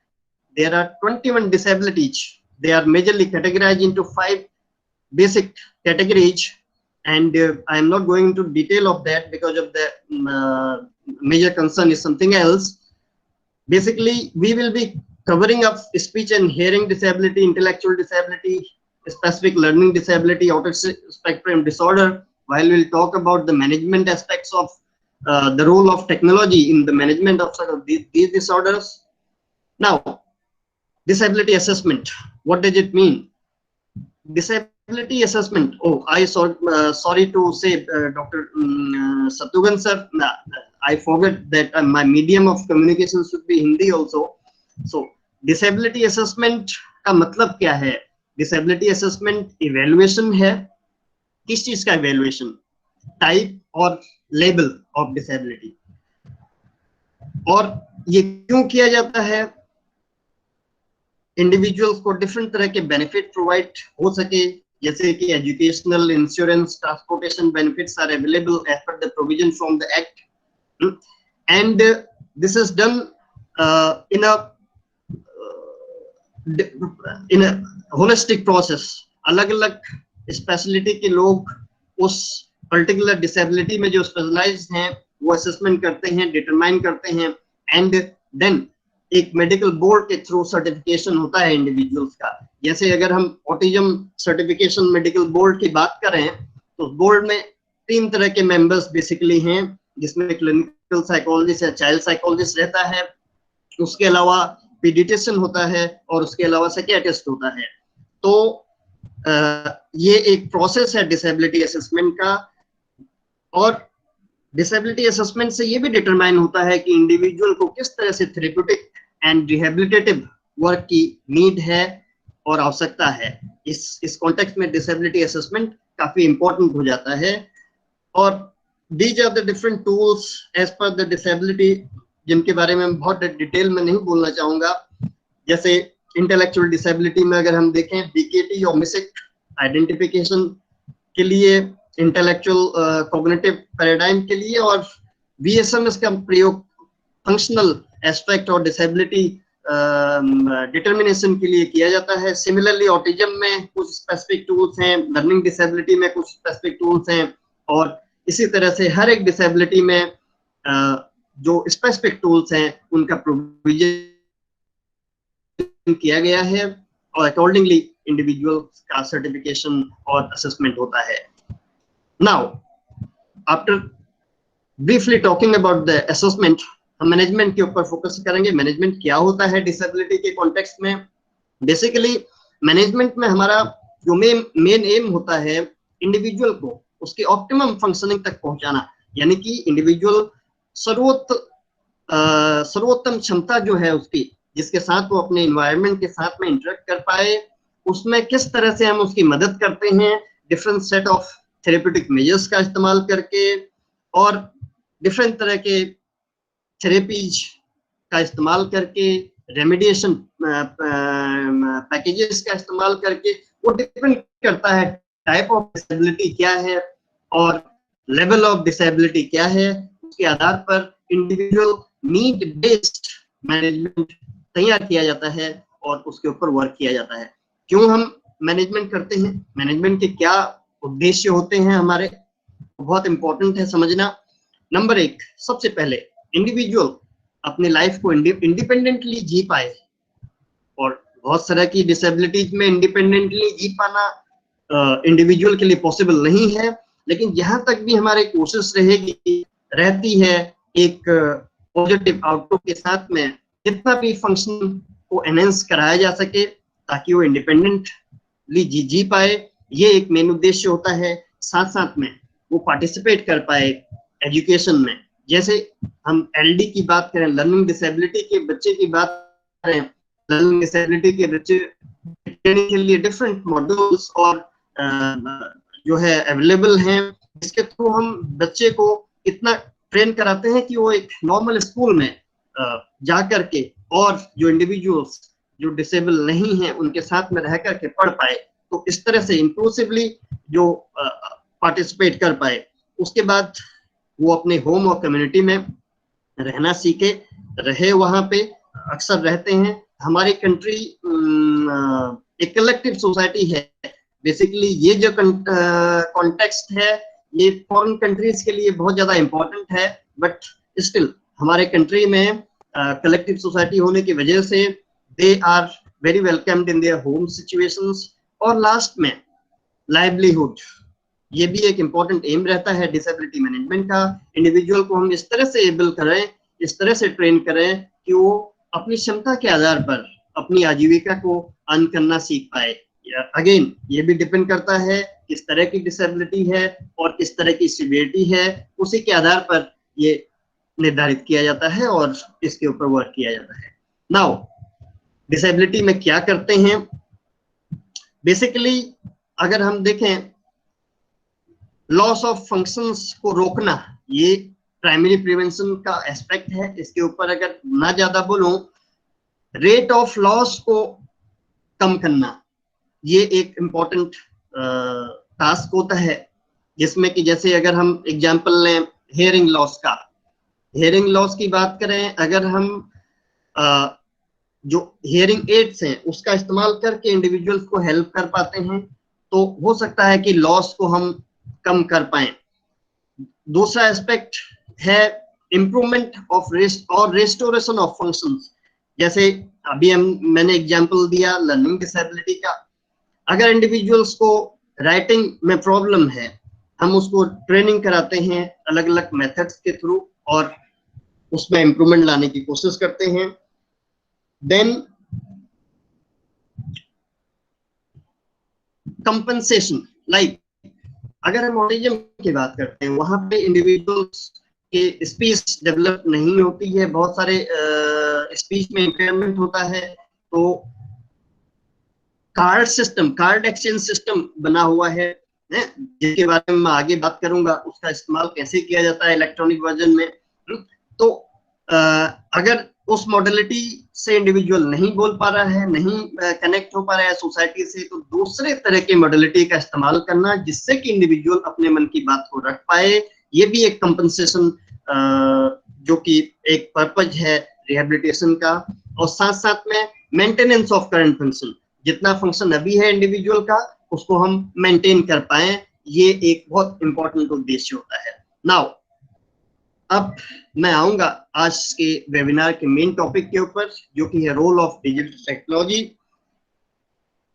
[SPEAKER 4] there are 21 disabilities. They are majorly categorized into 5 basic categories, and I am not going into detail of that because of the major concern is something else. Basically, we will be covering up speech and hearing disability, intellectual disability, specific learning disability, autistic spectrum disorder, while we'll talk about the management aspects of the role of technology in the management of these disorders. Now, disability assessment, what does it mean? Disability assessment. Oh, I saw, sorry to say, Dr. Satrugan sir, I forgot that my medium of communication should be Hindi also. So, disability assessment का मतलब क्या है? Disability assessment evaluation है. किस चीज का evaluation? Type और label of disability. और ये क्यों किया जाता है? इंडिविजुअल्स को डिफरेंट तरह के बेनिफिट प्रोवाइड हो सके, जैसे कि educational, insurance, transportation benefits are available as per the provision from the act, and this is done in a holistic process. अलग अलग स्पेशलिटी के लोग उस पर्टिकुलर डिसेबिलिटी में जो स्पेशलाइज्ड हैं वो असेसमेंट करते हैं, डिटरमाइन करते हैं, एंड देन एक मेडिकल बोर्ड के थ्रू सर्टिफिकेशन होता है इंडिविजुअल्स का. जैसे अगर हम ऑटिज्म सर्टिफिकेशन मेडिकल बोर्ड की बात करें तो बोर्ड में 3 तरह के मेंबर्स बेसिकली हैं, जिसमें क्लिनिकल साइकोलॉजिस्ट या चाइल्ड साइकोलॉजिस्ट रहता है, उसके अलावा पीडियाट्रिशियन होता है, और उसके अलावा साइकियाट्रिस्ट होता है. तो ये एक प्रोसेस है डिसेबिलिटी असेसमेंट का, और डिसेबिलिटी असेसमेंट से ये भी डिटरमाइन होता है कि इंडिविजुअल को किस तरह से थेरेप्यूटिक एंड रिहेबिलिटेटिव वर्क की नीड है और आवश्यकता है. इस कॉन्टेक्स्ट में डिसेबिलिटी असेसमेंट काफी इंपॉर्टेंट हो जाता है. और these are the different tools as per the disability, जिनके बारे में बहुत डिटेल में नहीं बोलना चाहूंगा. जैसे इंटेलेक्चुअल डिसेबिलिटी में अगर हम देखें, बीकेटी और मिसिक आइडेंटिफिकेशन के लिए, इंटेलेक्चुअल कॉग्निटिव पैराडाइम के लिए, और वीएसएमएस का प्रयोग फंक्शनल एस्पेक्ट और डिसेबिलिटी डिटर्मिनेशन के लिए किया जाता है. सिमिलरली ऑटिज्म में कुछ स्पेसिफिक टूल्स हैं, लर्निंग डिसेबिलिटी में कुछ स्पेसिफिक टूल्स हैं, और इसी तरह से हर एक डिसेबिलिटी में जो स्पेसिफिक टूल्स हैं उनका प्रोविजन किया गया है, और अकॉर्डिंगली इंडिविजुअल का सर्टिफिकेशन और असेसमेंट होता है. Now, after briefly talking about the assessment, हम मैनेजमेंट के ऊपर फोकस करेंगे. मैनेजमेंट क्या होता है डिसेबिलिटी के कॉन्टेक्स्ट में? बेसिकली मैनेजमेंट में हमारा जो मेन एम होता है इंडिविजुअल को उसके ऑप्टिमम फंक्शनिंग तक पहुंचाना, यानी कि इंडिविजुअल सर्वोत्तम क्षमता जो है उसकी, जिसके साथ वो अपने इन्वायरमेंट के साथ में इंटरेक्ट कर पाए, उसमें किस तरह से हम उसकी मदद करते हैं different set of therapeutic measures का इस्तेमाल करके, और डिफरेंट तरह के थेरेपीज का इस्तेमाल करके, रेमेडिएशन पैकेजेस का इस्तेमाल करके. वो डिपेंड करता है टाइप ऑफ डिसेबिलिटी क्या है और लेवल ऑफ डिसेबिलिटी क्या है. उसके आधार पर इंडिविजुअल नीड बेस्ड मैनेजमेंट तैयार किया जाता है और उसके ऊपर वर्क किया जाता है. क्यों हम मैनेजमेंट करते हैं, मैनेजमेंट के क्या उद्देश्य होते हैं हमारे, बहुत इंपॉर्टेंट है समझना. नंबर 1, सबसे पहले इंडिविजुअल अपनी लाइफ को इंडिपेंडेंटली जी पाए, और बहुत तरह की डिसेबिलिटीज में इंडिपेंडेंटली जी पाना इंडिविजुअल के लिए पॉसिबल नहीं है, लेकिन जहां तक भी हमारी कोशिश रहती है एक पॉजिटिव आउटलुक के साथ में जितना भी फंक्शन को एनहेंस कराया जा सके ताकि वो इंडिपेंडेंटली जी पाए, ये एक मेन उद्देश्य होता है. साथ साथ में वो पार्टिसिपेट कर पाए एजुकेशन में. जैसे हम एलडी की बात करें, लर्निंग डिसेबिलिटी के बच्चे की बात करें, लर्निंग डिसेबिलिटी के बच्चे के लिए डिफरेंट मॉड्यूल्स और जो है अवेलेबल हैं, जिसके थ्रू हम बच्चे को इतना ट्रेन कराते हैं कि वो एक नॉर्मल स्कूल में जा करके और जो इंडिविजुअल्स जो डिसेबल नहीं है उनके साथ में रह करके पढ़ पाए, तो इस तरह से इंक्लूसिवली जो पार्टिसिपेट कर पाए। उसके बाद वो अपने होम और कम्युनिटी में रहना सीखे, रहे, वहां पे अक्सर रहते हैं। हमारी कंट्री एक कलेक्टिव सोसाइटी है। बेसिकली ये जो कॉन्टेक्स्ट है ये फॉरेन कंट्रीज के लिए बहुत ज्यादा इंपॉर्टेंट है, बट स्टिल हमारे कंट्री में कलेक्टिव सोसाइटी होने की वजह से they are very welcomed in their home situations. और लास्ट में लाइवलीहुड, ये भी एक इम्पॉर्टेंट एम रहता है डिसेबिलिटी मैनेजमेंट का। इंडिविजुअल को हम इस तरह से एबल करें, इस तरह से ट्रेन करें कि वो अपनी क्षमता के आधार पर अपनी आजीविका को अर्न करना सीख पाए। अगेन ये भी डिपेंड करता है किस तरह की डिसेबिलिटी है और किस तरह की सिवियरिटी है, उसी के आधार पर ये निर्धारित किया जाता है और इसके ऊपर वर्क किया जाता है। नाउ डिसेबिलिटी में क्या करते हैं, बेसिकली अगर हम देखें लॉस ऑफ फंक्शंस को रोकना, ये प्राइमरी प्रिवेंशन का एस्पेक्ट है। इसके ऊपर अगर ना ज्यादा बोलूं, रेट ऑफ लॉस को कम करना ये एक इम्पोर्टेंट टास्क होता है, जिसमें कि जैसे अगर हम एग्जांपल लें हेयरिंग लॉस का, हेयरिंग लॉस की बात करें, अगर हम जो हियरिंग एड्स हैं उसका इस्तेमाल करके इंडिविजुअल्स को हेल्प कर पाते हैं, तो हो सकता है कि लॉस को हम कम कर पाए। दूसरा एस्पेक्ट है improvement of restoration of functions. जैसे अभी मैंने एग्जांपल दिया लर्निंग डिसेबिलिटी का। अगर इंडिविजुअल्स को राइटिंग में प्रॉब्लम है, हम उसको ट्रेनिंग कराते हैं अलग अलग मेथड्स के थ्रू और उसमें इम्प्रूवमेंट लाने की कोशिश करते हैं। देन कंपनसेशन, लाइक अगर हम ऑटिज्म की बात करते हैं, वहां पे इंडिविजुअल्स के स्पीच डेवलप नहीं होती है, बहुत सारे स्पीच में इम्पेयरमेंट होता है, तो card system, card exchange system बना हुआ है, जिसके बारे में मैं आगे बात करूंगा, उसका इस्तेमाल कैसे किया जाता है इलेक्ट्रॉनिक वर्जन में। तो अगर उस मॉडलिटी से इंडिविजुअल नहीं बोल पा रहा है, नहीं कनेक्ट हो पा रहा है सोसाइटी से, तो दूसरे तरह के मॉडलिटी का इस्तेमाल करना जिससे कि इंडिविजुअल अपने मन की बात को रख पाए, ये भी एक कंपनसेशन जो कि एक पर्पज है रिहेबिलिटेशन का। और साथ साथ में मेंटेनेंस ऑफ करंट फंक्शन, जितना फंक्शन अभी है इंडिविजुअल का उसको हम मेंटेन कर पाए, ये एक बहुत इंपॉर्टेंट उद्देश्य होता है। नाउ अब मैं आऊंगा आज के वेबिनार के मेन टॉपिक के ऊपर, जो कि है role of digital technology.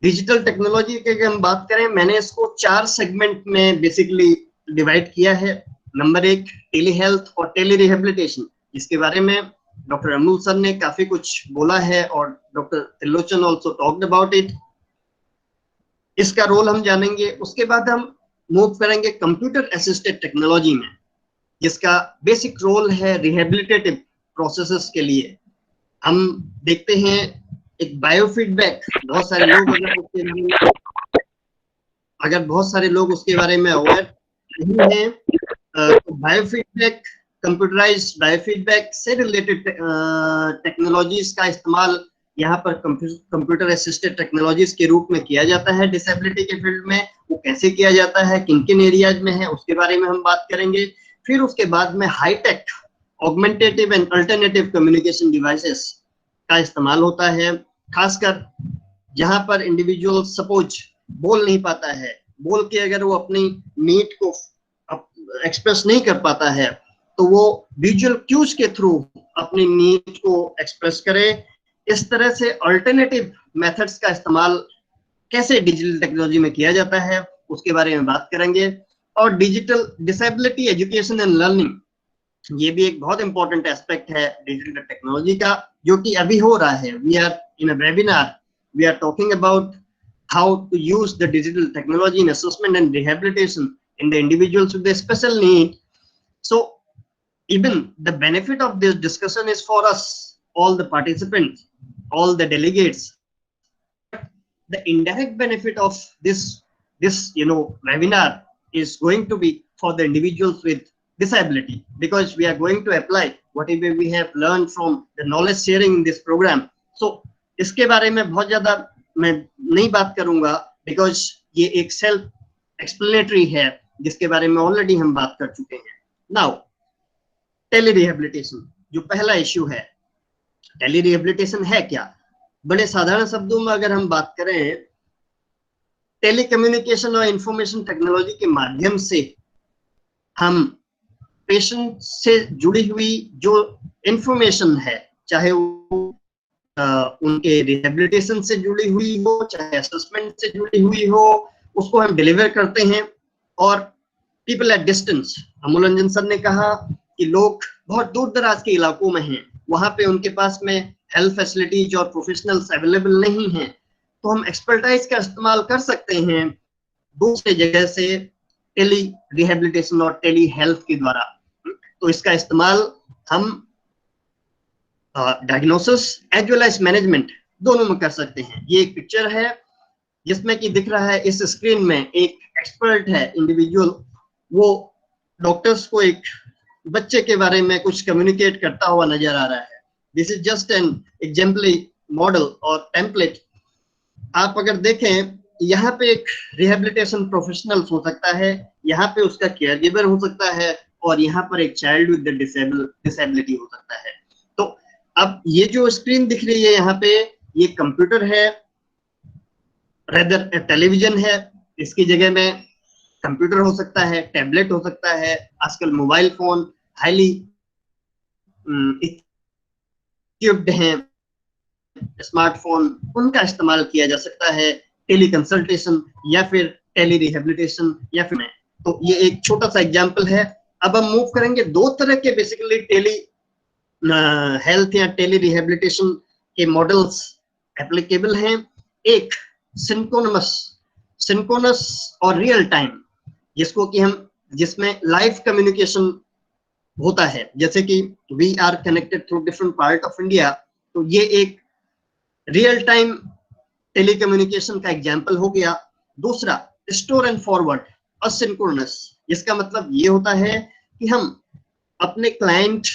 [SPEAKER 4] Digital technology की अगर हम बात करें, मैंने इसको 4 सेगमेंट में बेसिकली डिवाइड किया है। नंबर 1 टेली हेल्थ और टेली रिहेबिलिटेशन, जिसके बारे में डॉक्टर अमूल सर ने काफी कुछ बोला है और doctor Trilochan also talked about it. इसका रोल हम जानेंगे। उसके बाद हम मूव करेंगे कंप्यूटर असिस्टेड टेक्नोलॉजी में, जिसका बेसिक रोल है रिहेबिलिटेटिव प्रोसेसेस के लिए। हम देखते हैं एक बायोफीडबैक, बहुत सारे लोग अगर बहुत सारे लोग उसके बारे में अवेयर नहीं है, तो बायोफीडबैक, कंप्यूटराइज्ड बायोफीडबैक से रिलेटेड टेक्नोलॉजीज का इस्तेमाल यहाँ पर कंप्यूटर असिस्टेड टेक्नोलॉजीज के रूप में किया जाता है डिसेबिलिटी के फील्ड में। वो कैसे किया जाता है, किन किन एरियाज में है, उसके बारे में हम बात करेंगे। फिर उसके बाद में high tech augmentative and alternative communication devices का इस्तेमाल होता है, खासकर जहां पर इंडिविजुअल सपोज बोल नहीं पाता है, बोल के अगर वो अपनी नीड को एक्सप्रेस नहीं कर पाता है, तो वो विजुअल क्यूज के थ्रू अपनी नीड को एक्सप्रेस करे। इस तरह से अल्टरनेटिव मेथड्स का इस्तेमाल कैसे डिजिटल टेक्नोलॉजी में किया जाता है, उसके बारे में बात करेंगे। और digital disability education and learning, ये भी एक बहुत इंपॉर्टेंट एस्पेक्ट है डिजिटल टेक्नोलॉजी का, जो कि अभी हो रहा है। We are in a webinar, we are talking about how to use the digital technology in assessment and rehabilitation in the individuals with special need. So even the benefit of this discussion is for us, all the participants, all the delegates. The indirect benefit of this webinar is going to be for the individuals with disability, because we are going to apply whatever we have learned from the knowledge sharing in this program. So इसके बारे में बहुत ज्यादा मैं नहीं बात करूंगा, because ये एक self explanatory है जिसके बारे में ऑलरेडी हम बात कर चुके हैं. Now टेली रिहेबिलिटेशन, जो पहला इश्यू है, टेली रिहेबिलिटेशन है क्या? बड़े साधारण शब्दों में अगर हम बात करें, टेलीकम्युनिकेशन और इंफॉर्मेशन टेक्नोलॉजी के माध्यम से हम पेशेंट से जुड़ी हुई जो इंफॉर्मेशन है, चाहे वो उनके रिहेबिलिटेशन से जुड़ी हुई हो, चाहे असेसमेंट से जुड़ी हुई हो, उसको हम डिलीवर करते हैं. और पीपल एट डिस्टेंस, अमूलरंजन सर ने कहा कि लोग बहुत दूर दराज के इलाकों में हैं, वहां पे उनके पास में हेल्थ फैसिलिटीज और प्रोफेशनल्स अवेलेबल नहीं हैं, तो हम एक्सपर्टाइज का इस्तेमाल कर सकते हैं दूसरे जगह से टेली रिहेबिलिटेशन और टेली हेल्थ के द्वारा. तो इसका इस्तेमाल हम diagnosis as well as management दोनों में कर सकते हैं. ये एक पिक्चर है जिसमें कि दिख रहा है इस स्क्रीन में एक एक्सपर्ट है इंडिविजुअल, वो डॉक्टर्स को एक बच्चे के बारे में कुछ कम्युनिकेट करता हुआ नजर आ रहा है. This is just an एग्जाम्पली model और टेम्पलेट. आप अगर देखें, यहाँ पे एक रिहेबिलिटेशन प्रोफेशनल हो सकता है, यहाँ पे उसका केयर गिवर हो सकता है, और यहाँ पर एक चाइल्ड विद डिसेबिलिटी हो सकता है. तो अब ये जो स्क्रीन दिख रही है यहाँ पे, ये कंप्यूटर है, रेदर टेलीविजन है. इसकी जगह में कंप्यूटर हो सकता है, टैबलेट हो सकता है, आजकल मोबाइल फोन हाईली इक्विप्ड हैं, स्मार्टफोन, उनका इस्तेमाल किया जा सकता है टेली कंसल्टेशन या फिर टेली रिहेबिलिटेशन या फिर. तो ये एक छोटा सा एग्जांपल है. अब हम मूव करेंगे, दो तरह के बेसिकली टेली हेल्थ या टेली रिहेबिलिटेशन के मॉडल्स एप्लीकेबल हैं. एक सिंक्रोनस और रियल टाइम, जिसको कि हम जिसमें लाइव कम्युनिकेशन होता है, जैसे कि we are connected through different part of India. तो ये एक रियल टाइम टेलीकम्युनिकेशन का एग्जांपल हो गया. दूसरा स्टोर एंड फॉरवर्ड असिंक्रोनस, जिसका मतलब ये होता है कि हम अपने क्लाइंट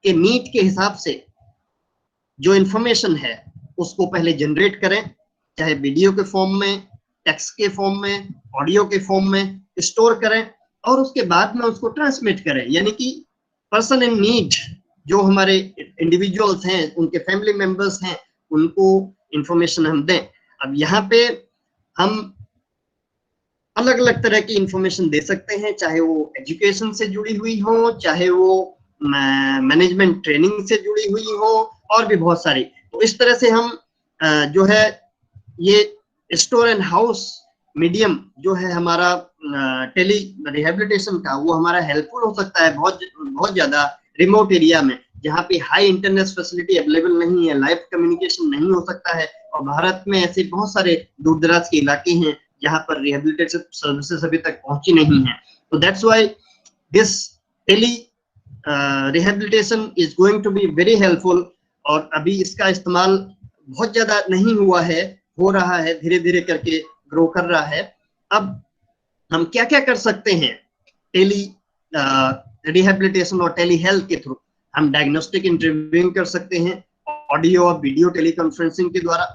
[SPEAKER 4] के नीड के हिसाब से जो इंफॉर्मेशन है उसको पहले जनरेट करें, चाहे वीडियो के फॉर्म में, टेक्स्ट के फॉर्म में, ऑडियो के फॉर्म में स्टोर करें, और उसके बाद में उसको ट्रांसमिट करें. यानी कि पर्सन इन नीड, जो हमारे इंडिविजुअल्स हैं, उनके फैमिली मेंबर्स हैं, उनको इंफॉर्मेशन हम दें. अब यहाँ पे हम अलग अलग तरह की इंफॉर्मेशन दे सकते हैं, चाहे वो एजुकेशन से जुड़ी हुई हो, चाहे वो मैनेजमेंट ट्रेनिंग से जुड़ी हुई हो, और भी बहुत सारी. तो इस तरह से हम जो है ये स्टोर एंड हाउस मीडियम जो है हमारा टेली रिहेबिलिटेशन का, वो हमारा हेल्पफुल हो सकता है बहुत ज्यादा रिमोट एरिया में, जहाँ पे हाई इंटरनेट फैसिलिटी अवेलेबल नहीं है, लाइव कम्युनिकेशन नहीं हो सकता है. और भारत में ऐसे बहुत सारे दूर दराज के इलाके हैं जहाँ पर रिहेबिलिटेशन सर्विसेज अभी तक पहुंची नहीं है. तो that's why this tele rehabilitation is going to be very helpful. और अभी इसका इस्तेमाल बहुत ज्यादा नहीं हुआ है, हो रहा है, धीरे धीरे करके ग्रो कर रहा है. अब हम क्या क्या कर सकते हैं टेली रिहेबिलिटेशन और टेली हेल्थ के थ्रू? हम डायग्नोस्टिक इंटरव्यूइंग कर सकते हैं ऑडियो और वीडियो टेलीकॉन्फ्रेंसिंग के द्वारा.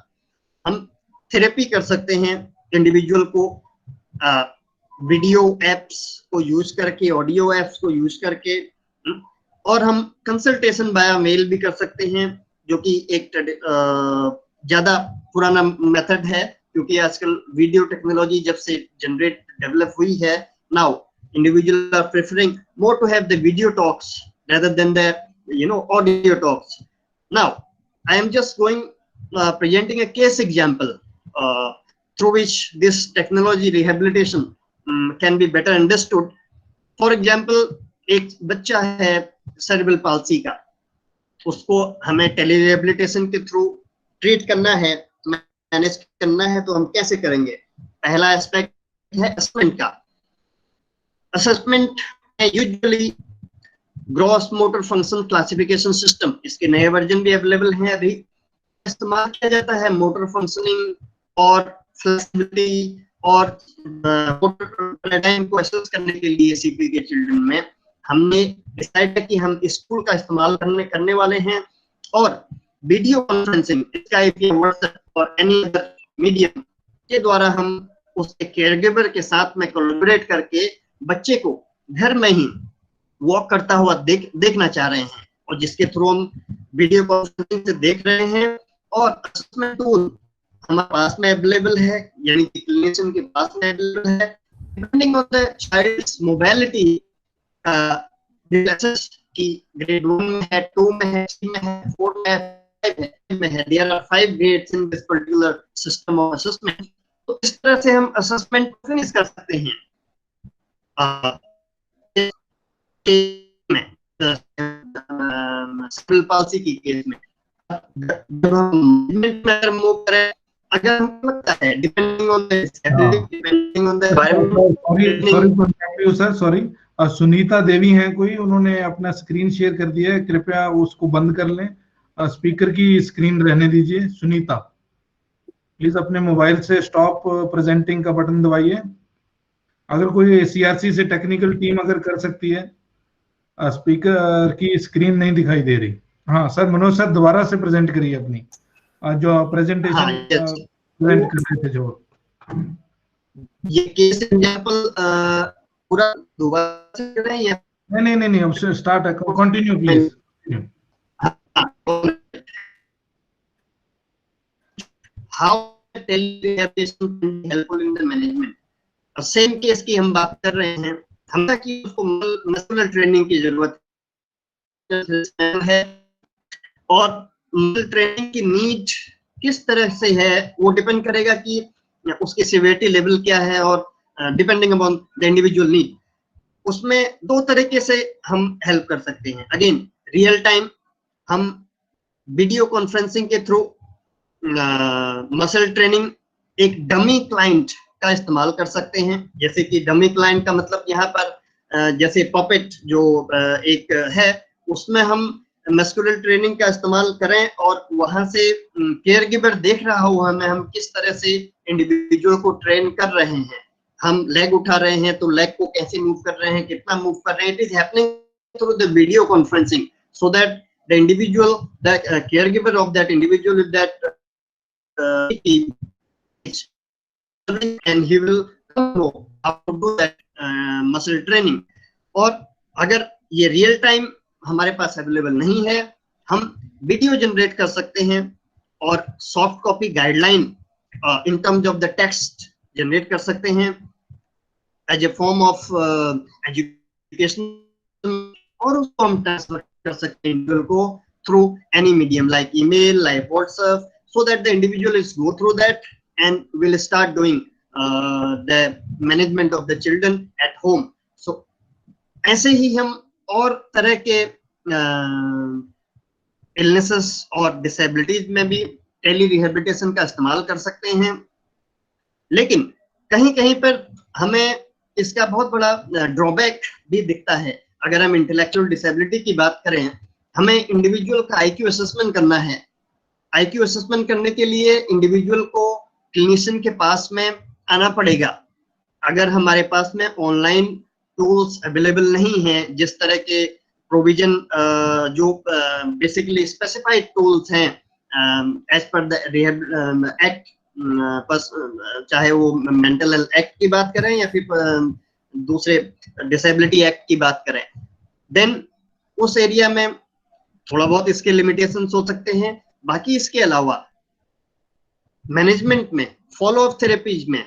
[SPEAKER 4] हम थेरेपी कर सकते हैं इंडिविजुअल को वीडियो एप्स को यूज करके, ऑडियो एप्स को यूज करके. और हम कंसल्टेशन बाय मेल भी कर सकते हैं, जो कि एक ज्यादा पुराना मेथड है, क्योंकि आजकल वीडियो टेक्नोलॉजी जब से डेवलप हुई है, now individuals are preferring more to have the video talks rather than the audio talks. Now I am just presenting a case example through which this technology rehabilitation can be better understood. For example, एक बच्चा है cerebral palsy का, उसको हमें tele rehabilitation के through treat करना है, manage करना है, तो हम कैसे करेंगे? पहला एस्पेक्ट है असेसमेंट का. असेसमेंट है usually gross motor function classification system, इसके नए वर्जन भी अवेलेबल हैं अभी. इस्तेमाल किया जाता है मोटर फंक्शनिंग और फ्लेक्सिबिलिटी और मोटर पैराडाइम को असेस करने के लिए सीपी के चिल्ड्रन में. हमने डिसाइड किया कि हम इस टूल का इस्तेमाल करने वाले हैं और वीडियो कॉन्फ्रेंसिंग, स्काइप या व्हाट्सएप और एनी अदर मीडियम के द्वारा हम उसके केयरगिवर के साथ में कोलैबोरेट करके बच्चे को घर में ही वॉक करता हुआ देखना चाह रहे हैं, और जिसके थ्रू हम वीडियो कॉन्फ्रेंसिंग से देख रहे हैं। और असेसमेंट टूल हमारे पास में अवेलेबल है, यानी कि क्लिनिशियन के पास में अवेलेबल है। Depending on the child's mobility की ग्रेड 1 में है, 2 में है, 3 में है, 4 में है, 5 में है। There are 5 grades in this particular system of assessment. तो इस तरह से हम असेसमेंट फिनिश कर सकते हैं। सेरेब्रल पाल्सी की केस में जब हम मूव करें, अगर हमको लगता है depending on the depending on the
[SPEAKER 3] sorry Sunita Devi हैं कोई, उन्होंने अपना स्क्रीन शेयर कर दिया है, कृपया उसको बंद कर लें। स्पीकर की स्क्रीन रहने दीजिए। सुनीता प्लीज अपने मोबाइल से स्टॉप प्रेजेंटिंग का बटन दबाइए। अगर कोई सीआरसी से टेक्निकल टीम अगर कर सकती है, स्पीकर की स्क्रीन नहीं दिखाई दे रही। हाँ सर, मनोज सर दोबारा से प्रेजेंट करिए अपनी जो प्रेजेंटेशन प्रेजेंट कर रहे थे। जो
[SPEAKER 4] ये केस एग्जांपल पूरा दोबारा से कर रहे हैं या
[SPEAKER 3] नहीं, अब स्टार्ट है, continue please.
[SPEAKER 4] How telerehabilitation can be helpful in the management? Same case की हम बात कर रहे हैं। हमने कि उसको मसलर ट्रेनिंग की जरूरत है, और मसल ट्रेनिंग की नीड किस तरह से है वो डिपेंड करेगा कि उसकी सिवियरिटी लेवल क्या है, और depending upon the individual need उसमें दो तरीके से हम हेल्प कर सकते हैं। अगेन रियल टाइम हम वीडियो कॉन्फ्रेंसिंग के थ्रू मसल ट्रेनिंग एक डमी क्लाइंट का इस्तेमाल कर सकते हैं। जैसे कि डमी क्लाइंट का मतलब यहाँ पर जैसे पपेट जो एक है, उसमें हम मस्कुलर ट्रेनिंग का इस्तेमाल करें और वहां से केयर गिवर देख रहा हो हमें हम किस तरह से इंडिविजुअल को ट्रेन कर रहे हैं। हम लेग उठा रहे हैं तो लेग को कैसे मूव कर रहे हैं, कितना मूव कर रहे हैं। It is happening through the video conferencing so that the individual, the care giver of that individual with that and he will know how to do that muscle training। और अगर ये रियल टाइम हमारे पास available नहीं है, हम video generate कर सकते हैं और soft copy guideline in terms of the text generate कर सकते हैं as a form of education, और उसको हम ट्रांसफर कर सकते हैं इंडिविजुअल को through any medium like email, like WhatsApp, so that the individual is go through that and will start doing the management of the children at home। So ऐसे ही हम और तरह के illnesses और disabilities में भी टेली रिहेबिलिटेशन का इस्तेमाल कर सकते हैं। लेकिन कहीं कहीं पर हमें इसका बहुत बड़ा ड्रॉबैक भी दिखता है। अगर हम इंटेलेक्चुअल डिसेबिलिटी की बात करें, हमें इंडिविजुअल का IQ असेसमेंट करना है। IQ असेसमेंट करने के लिए इंडिविजुअल को क्लिनिशियन के पास में आना पड़ेगा। अगर हमारे पास में ऑनलाइन टूल्स अवेलेबल नहीं है, जिस तरह के प्रोविजन जो बेसिकली स्पेसिफाइड टूल्स हैं एज पर द एक्ट, चाहे वो मेंटल हेल्थ एक्ट की बात करें या फिर दूसरे डिसेबिलिटी एक्ट की बात करें, देन उस एरिया में थोड़ा बहुत इसके लिमिटेशंस हो सकते हैं। बाकी इसके अलावा मैनेजमेंट में, फॉलो अप थेरेपीज में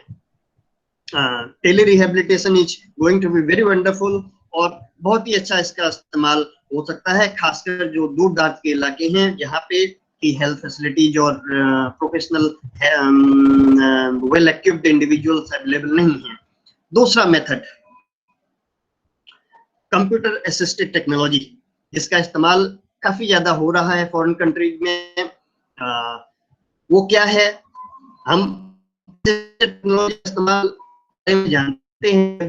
[SPEAKER 4] tele rehabilitation is going to be very wonderful, और बहुत ही अच्छा इसका इस्तेमाल हो सकता है, खासकर जो दूर दराज के इलाके हैं जहाँ पे की हेल्थ फैसिलिटीज और professional well equipped individuals available नहीं है। दूसरा मेथड कंप्यूटर असिस्टेड टेक्नोलॉजी, जिसका इस्तेमाल काफी ज्यादा हो रहा है फॉरेन कंट्रीज में। वो क्या है, हम टेक्नोलॉजी इस्तेमाल जानते हैं।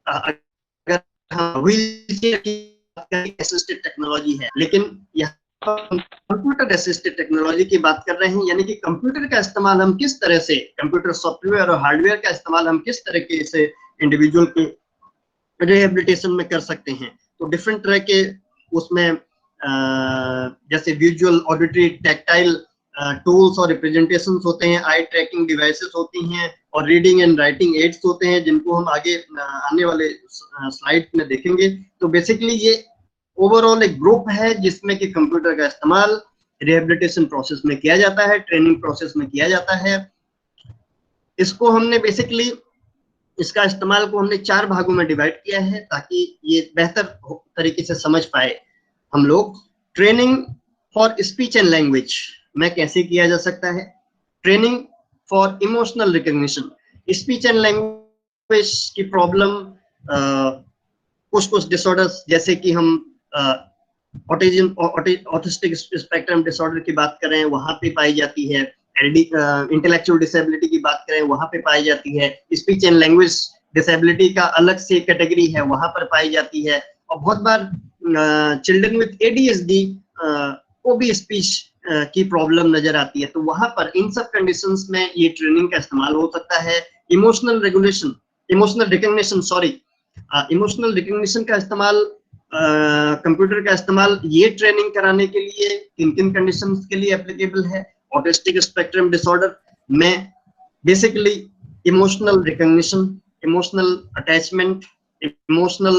[SPEAKER 4] अगर हम व्हीलचेयर की असिस्टेड टेक्नोलॉजी है, लेकिन यहाँ कंप्यूटर असिस्टेड टेक्नोलॉजी की बात कर रहे हैं, यानी कि कंप्यूटर का इस्तेमाल हम किस तरह से, कंप्यूटर सॉफ्टवेयर और हार्डवेयर का इस्तेमाल हम किस तरीके से इंडिविजुअल के रिहेबिलिटेशन में कर सकते हैं। तो डिफरेंट तरह के उसमें जैसे विजुअल, ऑडिटरी, टैक्टाइल टूल्स और रिप्रेजेंटेशंस होते हैं, आई ट्रैकिंग डिवाइसेस होती हैं, और रीडिंग एंड राइटिंग एड्स होते हैं, जिनको हम आगे आने वाले स्लाइड में देखेंगे। तो बेसिकली ये ओवरऑल एक ग्रुप है जिसमें कि कंप्यूटर का इस्तेमाल रिहेबिलिटेशन प्रोसेस में किया जाता है, ट्रेनिंग प्रोसेस में किया जाता है। इसको हमने बेसिकली इसका इस्तेमाल को हमने 4 भागों में डिवाइड किया है ताकि ये बेहतर तरीके से समझ पाए हम लोग। Training for speech and language में कैसे किया जा सकता है, training for emotional recognition, speech and language की प्रॉब्लम कुछ डिसऑर्डर्स जैसे कि हम ऑटिज्म, ऑटिस्टिक स्पेक्ट्रम डिसऑर्डर की बात करें वहां पे पाई जाती है, इंटेलेक्चुअल डिसेबिलिटी की बात करें वहां पे पाई जाती है, स्पीच एंड लैंग्वेज डिसेबिलिटी का अलग से कैटेगरी है वहां पर पाई जाती है, और बहुत बार चिल्ड्रन विद एडीएचडी को भी स्पीच की प्रॉब्लम नजर आती है। तो वहां पर इन सब कंडीशंस में ये ट्रेनिंग का इस्तेमाल हो सकता है। इमोशनल रिकग्निशन का इस्तेमाल, कंप्यूटर का इस्तेमाल ये ट्रेनिंग कराने के लिए किन किन कंडीशंस के लिए एप्लीकेबल है। ऑटिस्टिक स्पेक्ट्रम डिसऑर्डर में basically emotional recognition, emotional attachment, emotional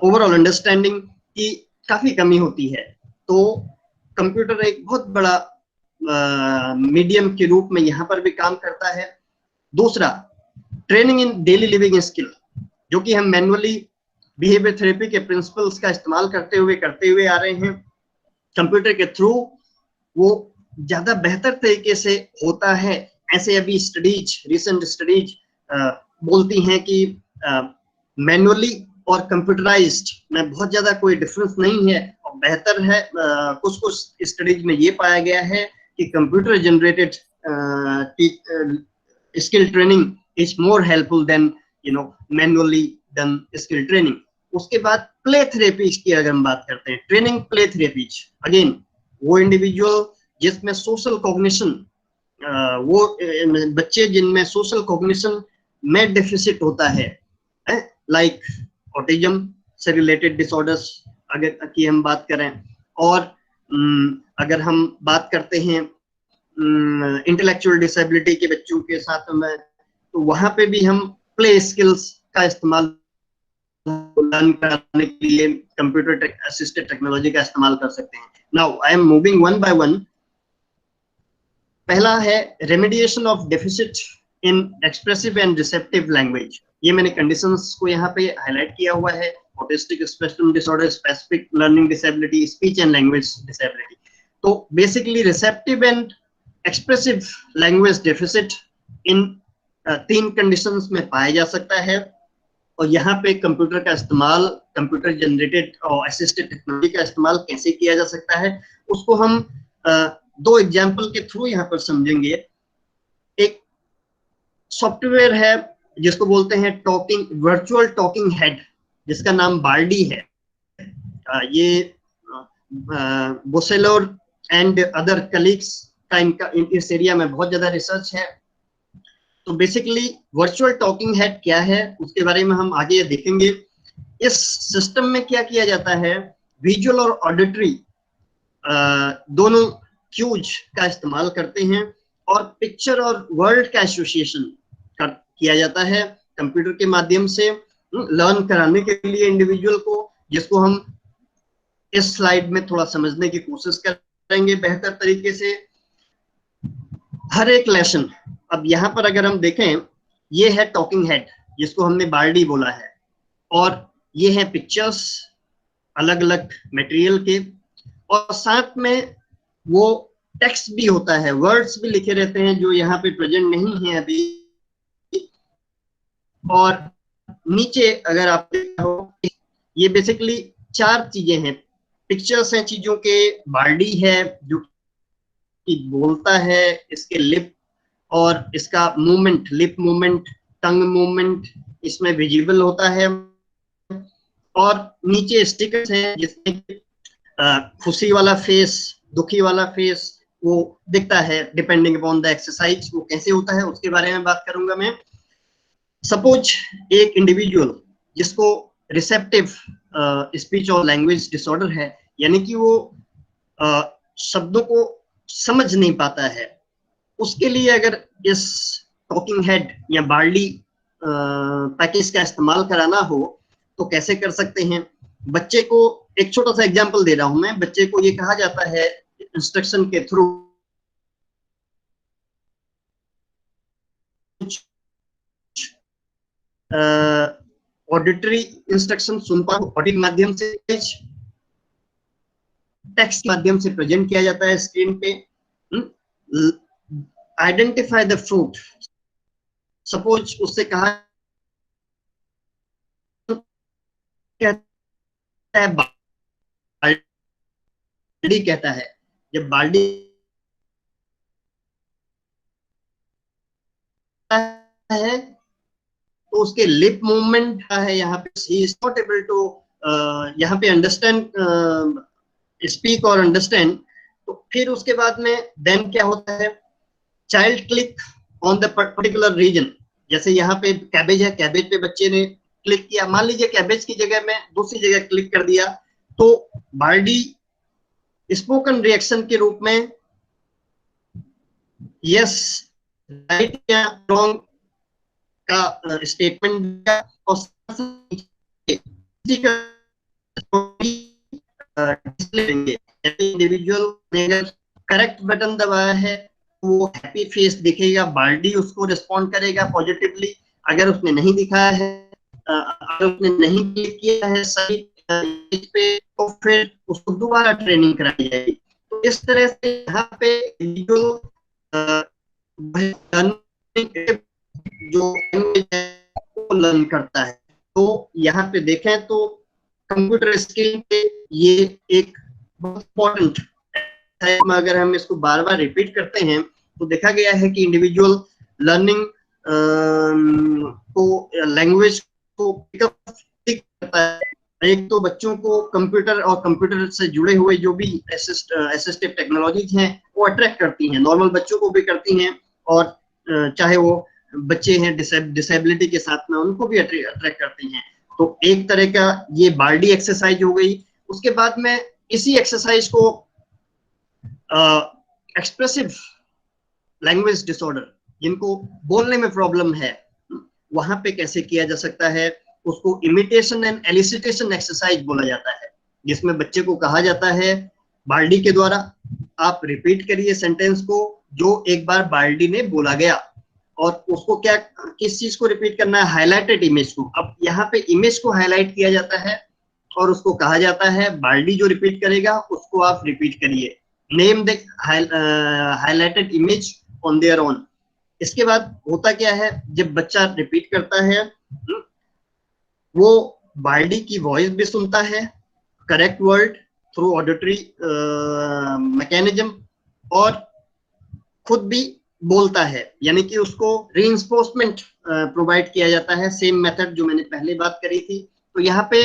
[SPEAKER 4] overall understanding की काफी कमी होती है। तो कंप्यूटर एक बहुत बड़ा मीडियम के रूप में यहाँ पर भी काम करता है। दूसरा, training in daily living skill, जो कि हम मैनुअली बिहेवियर थेरेपी के प्रिंसिपल्स का इस्तेमाल करते हुए आ रहे हैं। कंप्यूटर के थ्रू वो ज्यादा बेहतर तरीके से होता है। ऐसे अभी रिसेंट स्टडीज बोलती हैं कि मैनुअली और कंप्यूटराइज्ड में बहुत ज्यादा कोई डिफरेंस नहीं है और बेहतर है। कुछ स्टडीज में ये पाया गया है कि computer generated skill training is more helpful than manually done skill training. उसके बाद प्ले थेरेपीज की अगर हम बात करते हैं, ट्रेनिंग प्ले थेरेपीज, अगेन वो इंडिविजुअल जिसमें सोशल कॉग्निशन, वो बच्चे जिनमें सोशल कॉग्निशन में डेफिसिट होता है, लाइक ऑटिज्म से रिलेटेड डिसऑर्डर्स अगर की हम बात करें, और अगर हम बात करते हैं इंटेलेक्चुअल डिसेबिलिटी के बच्चों के साथ में, तो वहां पे भी हम प्ले स्किल्स का इस्तेमाल लर्न करने के लिए कंप्यूटर असिस्टेड टेक्नोलॉजी का इस्तेमाल कर सकते हैं। Now I am moving one by one. पहला है remediation of deficit in expressive and receptive language. ये मैंने कंडीशंस को यहाँ पे हाईलाइट किया हुआ है। Autistic spectrum disorder, specific learning disability, speech and language disability. तो basically receptive and expressive language deficit in 3 conditions में पाया जा सकता है। और यहाँ पे कंप्यूटर का इस्तेमाल, कंप्यूटर जनरेटेड और असिस्टेड टेक्नोलॉजी का इस्तेमाल कैसे किया जा सकता है, उसको हम 2 एग्जाम्पल के थ्रू यहाँ पर समझेंगे। एक सॉफ्टवेयर है जिसको बोलते हैं वर्चुअल टॉकिंग हेड, जिसका नाम बार्डी है। ये बोसेलोर एंड अदर कलीग्स का इनका इस एरिया में बहुत ज्यादा रिसर्च है। तो बेसिकली वर्चुअल टॉकिंग हेड क्या है उसके बारे में हम आगे देखेंगे। इस सिस्टम में क्या किया जाता है, विजुअल और ऑडिटरी दोनों क्यूज का इस्तेमाल करते हैं, और पिक्चर और वर्ड का एसोसिएशन किया जाता है कंप्यूटर के माध्यम से लर्न कराने के लिए इंडिविजुअल को, जिसको हम इस स्लाइड में थोड़ा समझने की कोशिश करेंगे बेहतर तरीके से। हर एक लेसन, अब यहाँ पर अगर हम देखें, ये है टॉकिंग हेड जिसको हमने बार्डी बोला है, और ये है पिक्चर्स अलग अलग मटेरियल के, और साथ में वो टेक्स्ट भी होता है, वर्ड्स भी लिखे रहते हैं जो यहाँ पे प्रेजेंट नहीं है अभी। और नीचे अगर आप देखो, ये बेसिकली 4 चीजें हैं। पिक्चर्स हैं चीजों के, बार्डी है जो कि बोलता है, इसके लिप और इसका मूवमेंट, लिप मूवमेंट, टंग मूवमेंट इसमें विजिबल होता है, और नीचे स्टिकर्स हैं जिसमें खुशी वाला फेस, दुखी वाला फेस वो दिखता है डिपेंडिंग अपॉन द एक्सरसाइज। वो कैसे होता है उसके बारे में बात करूंगा मैं। सपोज एक इंडिविजुअल जिसको रिसेप्टिव स्पीच और लैंग्वेज डिसऑर्डर है, यानी कि वो शब्दों को समझ नहीं पाता है। उसके लिए अगर इस टॉकिंग हेड या बार्ली पैकेज का इस्तेमाल कराना हो तो कैसे कर सकते हैं? बच्चे को एक छोटा सा एग्जांपल दे रहा हूं मैं। बच्चे को ये कहा जाता है इंस्ट्रक्शन के थ्रू ऑडिटरी इंस्ट्रक्शन सुन पाओ, ऑडियो माध्यम से, टेक्स्ट के माध्यम से प्रेजेंट किया जाता है स्क्रीन पे। आइडेंटिफाई द फ्रूट, सपोज उससे कहा कहता है बाल्टी, कहता है, जब बाल्टी है तो उसके लिप मूवमेंट है, यहाँ पे he is not able to यहाँ पे अंडरस्टैंड, स्पीक और अंडरस्टैंड। तो फिर उसके बाद में देन क्या होता है, child click on the particular region. जैसे यहाँ पे कैबेज है, कैबेज पे बच्चे ने क्लिक किया, मान लीजिए कैबेज की जगह में दूसरी जगह क्लिक कर दिया, तो बार्डी स्पोकन रिएक्शन के रूप में यस, राइट या रॉन्ग का स्टेटमेंट और इंडिविजुअल ने अगर करेक्ट बटन दबाया है वो हैप्पी फेस दिखेगा, बार्डी उसको रिस्पॉन्ड करेगा पॉजिटिवली। अगर उसने नहीं दिखाया है, अगर उसने नहीं क्लिक किया है सही पे, तो फिर उसको दोबारा ट्रेनिंग कराई जाएगी। तो इस तरह से यहाँ पे जो वो लर्न करता है। तो यहाँ पे देखें तो कंप्यूटर स्क्रीन पे ये एक बहुत इम्पोर्टेंट है। अगर हम इसको बार बार रिपीट करते हैं तो देखा गया है कि इंडिविजुअल लर्निंग को, लैंग्वेज को पिकअप करता है। एक तो बच्चों को कंप्यूटर और कंप्यूटर से जुड़े हुए जो भी असिस्टिव टेक्नोलॉजीज हैं वो अट्रैक्ट करती हैं, नॉर्मल बच्चों को भी करती हैं, और चाहे वो बच्चे हैं डिसेबिलिटी के साथ में उनको भी अट्रैक्ट करती हैं। तो एक तरह का ये बार्डी एक्सरसाइज हो गई। उसके बाद में इसी एक्सरसाइज को एक्सप्रेसिव लैंग्वेज डिसऑर्डर, जिनको बोलने में प्रॉब्लम है, वहां पे कैसे किया जा सकता है, उसको इमिटेशन एंड एलिसिटेशन एक्सरसाइज बोला जाता है, जिसमें बच्चे को कहा जाता है बार्डी के द्वारा आप रिपीट करिए सेंटेंस को जो एक बार बार्डी ने बोला गया, और उसको क्या, किस चीज को रिपीट करना है, हाईलाइटेड इमेज को। अब यहाँ पे इमेज को हाईलाइट किया जाता है और उसको कहा जाता है बार्डी जो रिपीट करेगा उसको आप रिपीट करिए, name the highlighted image on their own. इसके बाद होता क्या है, जब बच्चा रिपीट करता है वो बार्डी की वॉइस भी सुनता है, correct word through auditory mechanism, और खुद भी बोलता है, यानी कि उसको रीइंफोर्समेंट प्रोवाइड किया जाता है, सेम मेथड जो मैंने पहले बात करी थी। तो यहाँ पे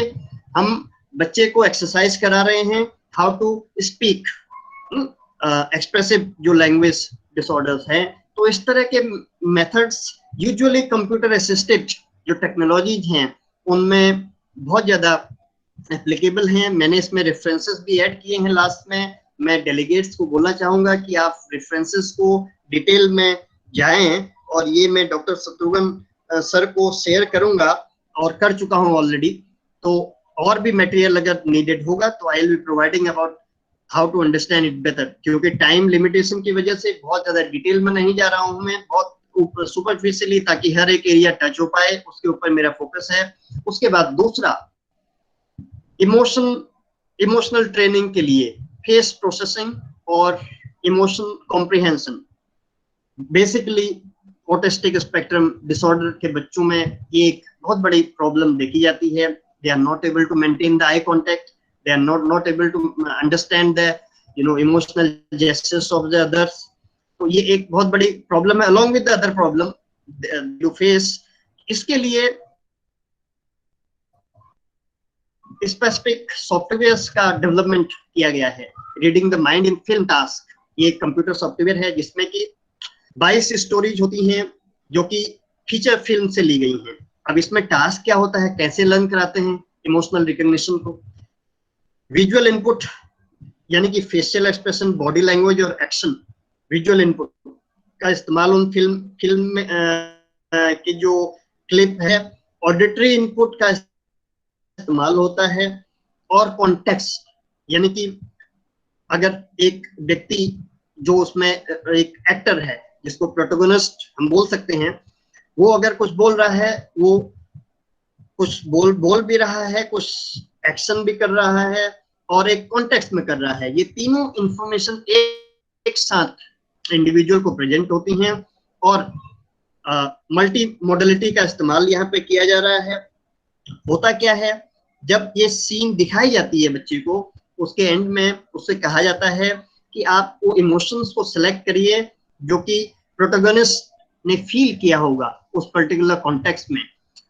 [SPEAKER 4] हम बच्चे को एक्सरसाइज करा रहे हैं हाउ टू स्पीक एक्सप्रेसिव जो लैंग्वेज डिसऑर्डर्स हैं। तो इस तरह के मेथड्स यूजुअली कंप्यूटर असिस्टेड जो टेक्नोलॉजीज हैं उनमें बहुत ज्यादा एप्लीकेबल हैं। मैंने इसमें रेफरेंसेस भी ऐड किए हैं लास्ट में। मैं डेलीगेट्स को बोलना चाहूंगा कि आप रेफरेंसेस को डिटेल में जाएं, और ये मैं डॉक्टर शत्रुघ्न सर को शेयर करूंगा और कर चुका हूं ऑलरेडी। तो और भी मटेरियल अगर नीडेड होगा तो I will be providing about how to understand it better, क्योंकि टाइम लिमिटेशन की वजह से बहुत ज्यादा डिटेल में नहीं जा रहा हूं मैं, बहुत सुपरफिशियली, ताकि हर एक एरिया टच हो पाए, उसके ऊपर मेरा फोकस है। उसके बाद दूसरा, इमोशनल ट्रेनिंग के लिए फेस प्रोसेसिंग और emotion comprehension. Basically autistic spectrum disorder के बच्चों में ये एक बहुत बड़ी प्रॉब्लम देखी जाती है। They are not able to maintain the eye contact, they are not able to understand the emotional gestures of the others. तो ये एक बहुत बड़ी प्रॉब्लम है along with the other problem you face. इसके लिए स्पेसिफिक सॉफ्टवेयर्स का development किया गया है। Reading the mind in film task, ये एक कंप्यूटर सॉफ्टवेयर है जिसमें कि 22 स्टोरीज होती हैं जो कि फीचर फिल्म से ली गई हैं। अब इसमें टास्क क्या होता है, कैसे लर्न कराते हैं, इमोशनल रिकग्निशन को। विजुअल इनपुट यानी कि फेशियल एक्सप्रेशन, बॉडी लैंग्वेज और एक्शन, विजुअल इनपुट का इस्तेमाल उन फिल्म में की जो क्लिप है। ऑडिटरी इनपुट का इस्तेमाल होता है। और कॉन्टेक्स्ट यानी कि अगर एक व्यक्ति जो उसमें एक एक्टर है जिसको प्रोटोगोनिस्ट हम बोल सकते हैं, वो अगर कुछ बोल रहा है, वो कुछ बोल भी रहा है, कुछ एक्शन भी कर रहा है और एक कॉन्टेक्स्ट में कर रहा है, ये तीनों इंफॉर्मेशन एक साथ इंडिविजुअल को प्रेजेंट होती हैं और मल्टी मोडलिटी का इस्तेमाल यहाँ पे किया जा रहा है। होता क्या है, जब ये सीन दिखाई जाती है बच्चे को, उसके एंड में उससे कहा जाता है कि आप वो इमोशंस को सिलेक्ट करिए जो कि प्रोटोगोनिस्ट ने फील किया होगा उस पर्टिकुलर कॉन्टेक्स्ट में।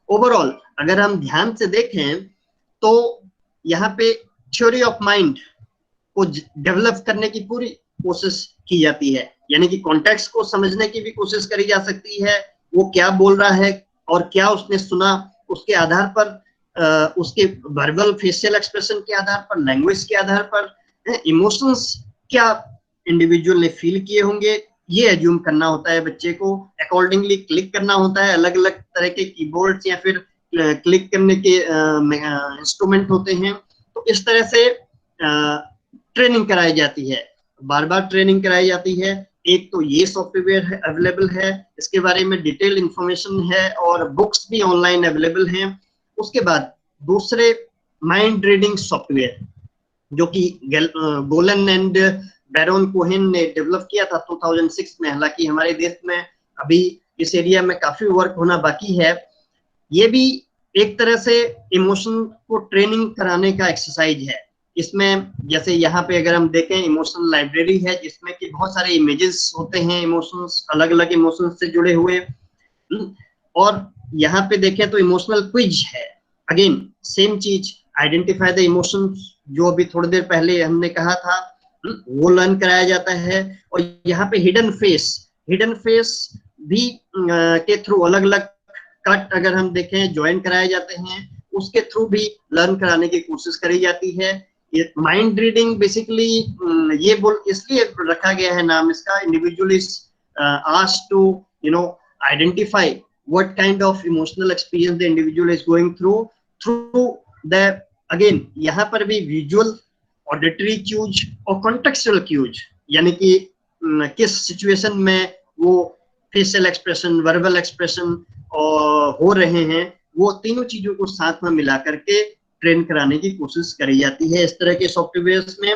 [SPEAKER 4] ओवरऑल अगर हम ध्यान से देखें तो यहाँ पे थ्योरी ऑफ माइंड को डेवलप करने की पूरी कोशिश की जाती है, यानी कि कॉन्टेक्स्ट को समझने की भी कोशिश करी जा सकती है, वो क्या बोल रहा है और क्या उसने सुना, उसके आधार पर उसके वर्बल फेशियल एक्सप्रेशन के आधार पर, लैंग्वेज के आधार पर इमोशंस क्या इंडिविजुअल ने फील किए होंगे, ये एज्यूम करना होता है बच्चे को। अकॉर्डिंगली क्लिक करना होता है, अलग अलग तरह के कीबोर्ड्स या फिर क्लिक करने के इंस्ट्रूमेंट होते हैं। तो इस तरह से ट्रेनिंग कराई जाती है, बार बार ट्रेनिंग कराई जाती है। एक तो ये सॉफ्टवेयर है अवेलेबल है, इसके बारे में डिटेल इंफॉर्मेशन है और बुक्स भी ऑनलाइन अवेलेबल हैं। उसके बाद दूसरे माइंड रीडिंग सॉफ्टवेयर जो कि गोलन एंड बैरोन कोहेन ने डेवलप किया था 2006 में। हालांकि हमारे देश में अभी इस एरिया में काफी वर्क होना बाकी है। ये भी एक तरह से इमोशन को ट्रेनिंग कराने का एक्सरसाइज है। इसमें जैसे यहाँ पे अगर हम देखें, इमोशनल लाइब्रेरी है जिसमें कि बहुत सारे इमेजेस होते हैं इमोशंस, अलग अलग इमोशंस से जुड़े हुए। और यहाँ पे देखें तो इमोशनल क्विज है, अगेन सेम चीज, आइडेंटिफाई द इमोशंस जो अभी थोड़ी देर पहले हमने कहा था, वो लर्न कराया जाता है। और यहाँ पे हिडन फेस भी के थ्रू अलग अलग कट अगर हम देखें ज्वाइन कराए जाते हैं, उसके थ्रू भी लर्न कराने की कोशिश करी जाती है। ये माइंड रीडिंग बेसिकली ये इसलिए रखा गया है नाम इसका, individual is asked to identify what kind of emotional experience the individual is going through the, again यहाँ पर भी visual, auditory cues और contextual cues, यानी कि किस situation में वो facial expression, verbal expression हो रहे हैं, वो तीनों चीजों को साथ में मिला करके ट्रेन कराने की कोशिश करी जाती है इस तरह के सॉफ्टवेयर्स में।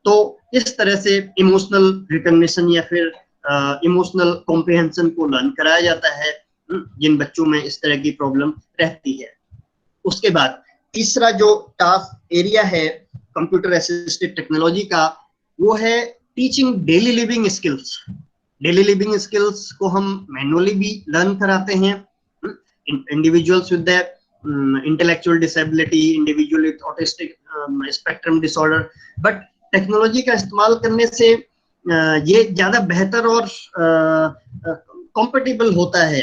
[SPEAKER 4] तो इस तरह से इमोशनल रिकग्निशन या फिर इमोशनल कॉम्प्रिहेंशन को लर्न कराया जाता है जिन बच्चों में इस तरह की प्रॉब्लम रहती है। उसके बाद तीसरा जो टास्क एरिया है कंप्यूटर असिस्टेड टेक्नोलॉजी का, वो है teaching daily living skills. Daily living skills को हम मैनुअली भी लर्न कराते हैं, individuals with intellectual disability, individual with autistic spectrum disorder. But technology का इस्तेमाल करने से ये ज्यादा बेहतर और कॉम्पेटिबल होता है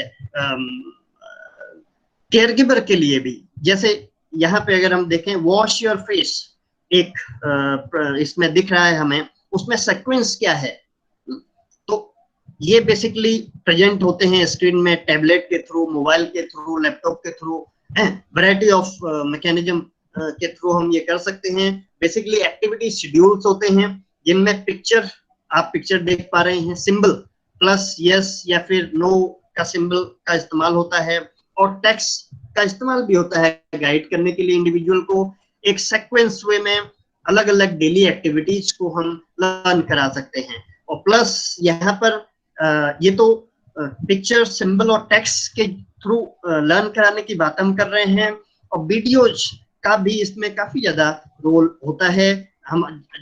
[SPEAKER 4] केयरगिवर के लिए भी। जैसे यहाँ पे अगर हम देखें, वॉश योर फेस एक इसमें दिख रहा है हमें, उसमें सीक्वेंस क्या है, तो ये बेसिकली प्रेजेंट होते हैं स्क्रीन में, टैबलेट के थ्रू, मोबाइल के थ्रू, लैपटॉप के थ्रू, वैरायटी ऑफ मैकेनिज्म के थ्रू हम ये कर सकते हैं। बेसिकली एक्टिविटी शेड्यूल्स होते हैं जिनमें आप पिक्चर देख पा रहे हैं, सिंबल प्लस यस या फिर नो का सिंबल का इस्तेमाल होता है और टेक्स्ट का इस्तेमाल भी होता है गाइड करने के लिए इंडिविजुअल को। एक सीक्वेंस वे में अलग अलग डेली एक्टिविटीज को हम लर्न करा सकते हैं। और प्लस यहाँ पर ये तो पिक्चर, सिंबल और टेक्स्ट के थ्रू लर्न कराने की बात हम कर रहे हैं, और वीडियोज का भी इसमें काफी ज्यादा रोल होता है।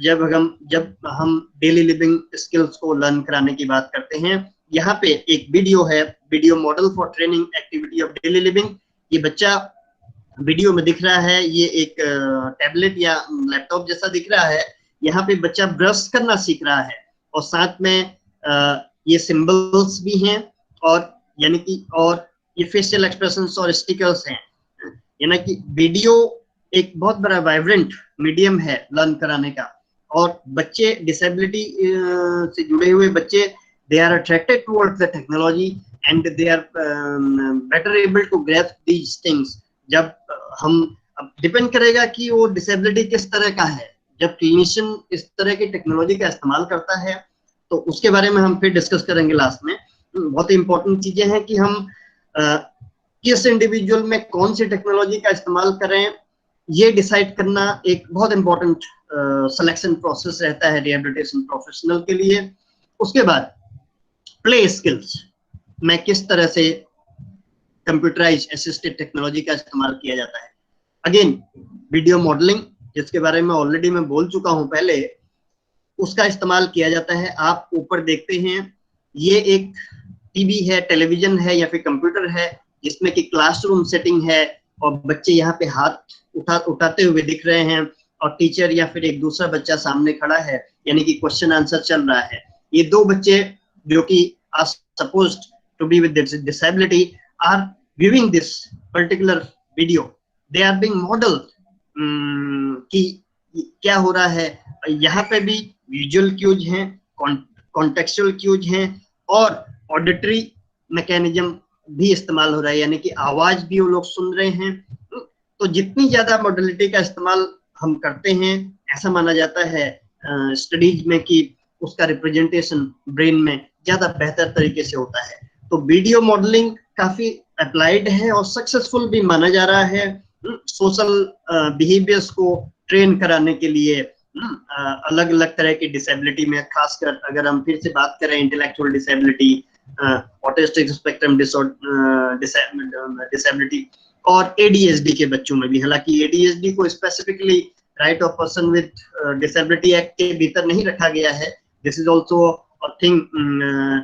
[SPEAKER 4] जब हम डेली लिविंग स्किल्स को लर्न कराने की बात करते हैं, यहाँ पे एक वीडियो है, video model for training activity of daily living. ये बच्चा वीडियो में दिख रहा है, ये एक टैबलेट या लैपटॉप जैसा दिख रहा है। यहाँ पे बच्चा ब्रश करना सीख रहा है और साथ में ये सिंबल्स भी हैं और ये फेशियल एक्सप्रेशंस और स्टिकर्स हैं। यानी कि वीडियो एक बहुत बड़ा वाइब्रेंट मीडियम है लर्न कराने का, और बच्चे डिसेबिलिटी से जुड़े हुए बच्चे, they are attracted towards the technology and they are better able to grasp these things. जब हम, डिपेंड करेगा कि वो डिसेबिलिटी किस तरह का है। जब क्लिनिशियन इस तरह की टेक्नोलॉजी का इस्तेमाल करता है तो उसके बारे में हम फिर डिस्कस करेंगे लास्ट में। बहुत ही इंपॉर्टेंट चीजें हैं कि हम किस इंडिविजुअल में कौन सी टेक्नोलॉजी का इस्तेमाल करें, ये डिसाइड करना एक बहुत इंपॉर्टेंट सिलेक्शन प्रोसेस रहता है रिहेबिलिटेशन प्रोफेशनल के लिए। उसके बाद प्ले स्किल्स में किस तरह से कंप्यूटराइज असिस्टेड टेक्नोलॉजी का इस्तेमाल किया जाता है। अगेन वीडियो मॉडलिंग, जिसके बारे में ऑलरेडी मैं बोल चुका हूं पहले, उसका इस्तेमाल किया जाता है। आप ऊपर देखते हैं ये एक टीवी है, टेलीविजन है या फिर कंप्यूटर है, जिसमें कि क्लासरूम सेटिंग है और बच्चे यहाँ पे हाथ उठाते हुए दिख रहे हैं और टीचर या फिर एक दूसरा बच्चा सामने खड़ा है, यानी कि क्वेश्चन आंसर चल रहा है। ये दो बच्चे जो कि are supposed to be with disability are viewing this particular video. They are being modeled कि क्या हो रहा है। यहाँ पे भी विजुअल क्यूज हैं, कॉन्टेक्चुअल क्यूज हैं और ऑडिटरी मैकेनिज्म भी इस्तेमाल हो रहा है, यानी कि आवाज भी वो लोग सुन रहे हैं। तो जितनी ज्यादा मॉडलिटी का इस्तेमाल हम करते हैं, ऐसा माना जाता है स्टडीज में कि उसका रिप्रेजेंटेशन ब्रेन में ज्यादा बेहतर तरीके से होता है। तो वीडियो मॉडलिंग काफी अप्लाइड है और सक्सेसफुल भी माना जा रहा है सोशल बिहेवियर्स को ट्रेन कराने के लिए अलग अलग तरह की डिसेबिलिटी में। खासकर अगर हम फिर से बात करें intellectual disability, autistic spectrum disability और एडीएचडी के बच्चों में भी। हालांकि एडीएचडी को specifically right of person with disability act के भीतर नहीं रखा गया है। This is also a thing